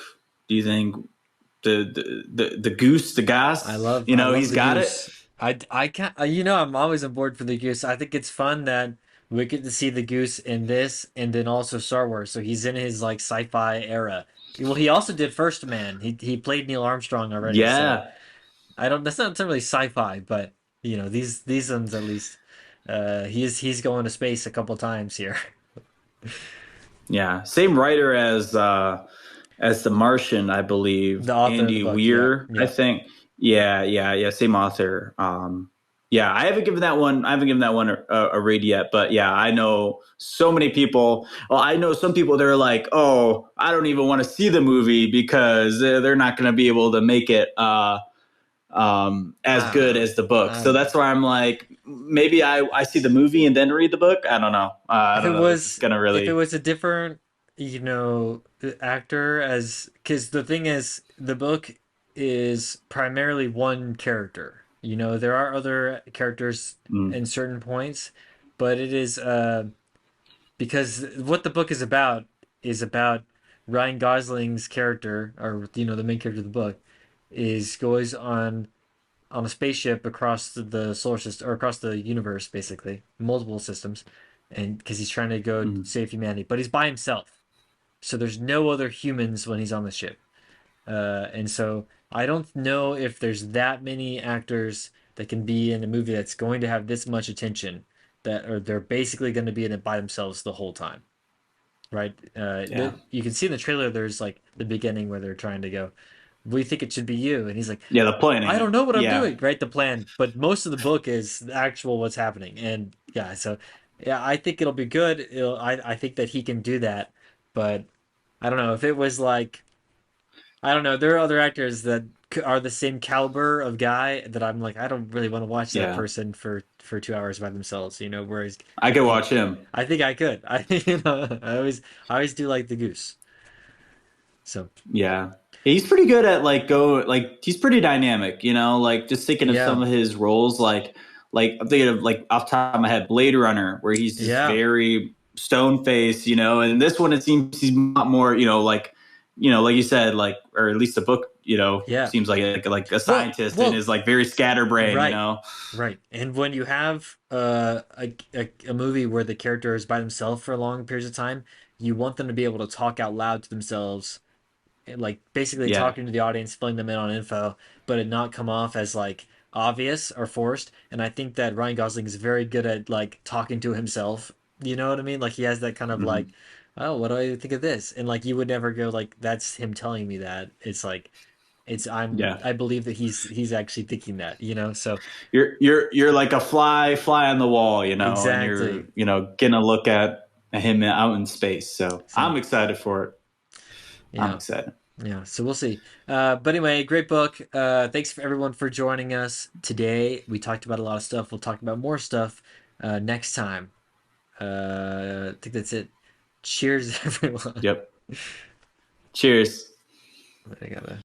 the goose, the
I
gas,
love I love
he's
the
got it?
goose. I can't I'm always on board for the goose. I think it's fun that we get to see the goose in this and then also Star Wars. So he's in his like sci-fi era. Well, he also did First Man. He played Neil Armstrong already. So
Yeah.
I don't. That's not really sci-fi, but these ones at least. He's going to space a couple times here.
Yeah, same writer as The Martian, I believe.
The author of the
Andy
book. Yeah,
Weir, I
yeah,
think. Yeah, yeah, yeah. Same author. Yeah, I haven't given that one. I haven't given that one a read yet. But yeah, I know so many people. Well, I know some people. They're like, oh, I don't even want to see the movie because they're not going to be able to make it as
I don't
good
know.
as the book.
I
So
don't
that's
know.
why I'm like, maybe I see the movie and then read the book. I don't know. I
If it
don't know if it's
was
gonna
if it
really.
was a different actor, as because the thing is the book is primarily one character. There are other characters
Mm,
in certain points, but it is because what the book is about Ryan Gosling's character, or the main character of the book, is goes on a spaceship across the solar system, or across the universe, basically multiple systems, and because he's trying to go
mm.
save humanity, but he's by himself, so there's no other humans when he's on the ship. And so I don't know if there's that many actors that can be in a movie that's going to have this much attention, that or they're basically going to be in it by themselves the whole time, right?
Yeah.
You can see in the trailer there's like the beginning where they're trying to go, we think it should be you, and he's like,
Yeah, the
I
planning.
don't know what I'm
Yeah.
doing, right? The plan, but most of the book is the actual what's happening, and yeah, so yeah, I think it'll be good. I think that he can do that, but I don't know if it was like, I don't know. There are other actors that are the same caliber of guy that I'm like, I don't really want to watch that
Yeah.
person for 2 hours by themselves. Whereas
I
I
could
think
watch him.
I think I could. I always do like the goose. So
Yeah. He's pretty good at he's pretty dynamic, like just thinking of
yeah,
some of his roles like I'm thinking of like off the top of my head Blade Runner where he's just
yeah,
very stone faced, and this one it seems he's a lot more, like you said, like or at least the book,
yeah.
seems like a
Well,
scientist and
well,
is like very scatterbrained,
right, right. And when you have a movie where the character is by themselves for long periods of time, you want them to be able to talk out loud to themselves, like basically
Yeah.
talking to the audience, filling them in on info, but it not come off as like obvious or forced. And I think that Ryan Gosling is very good at like talking to himself. You know what I mean? Like he has that kind of like,
Hmm.
oh, what do I think of this? And like you would never go like, that's him telling me that. It's like
Yeah.
I believe that he's actually thinking that. So
You're like a fly on the wall, and you're
exactly.
getting a look at him out in space. So
So
I'm excited for it. I'm
yeah.
excited.
Yeah, so we'll see. But anyway, great book. Thanks for everyone for joining us today. We talked about a lot of stuff. We'll talk about more stuff next time. I think that's it. Cheers, everyone.
Yep. Cheers.
I gotta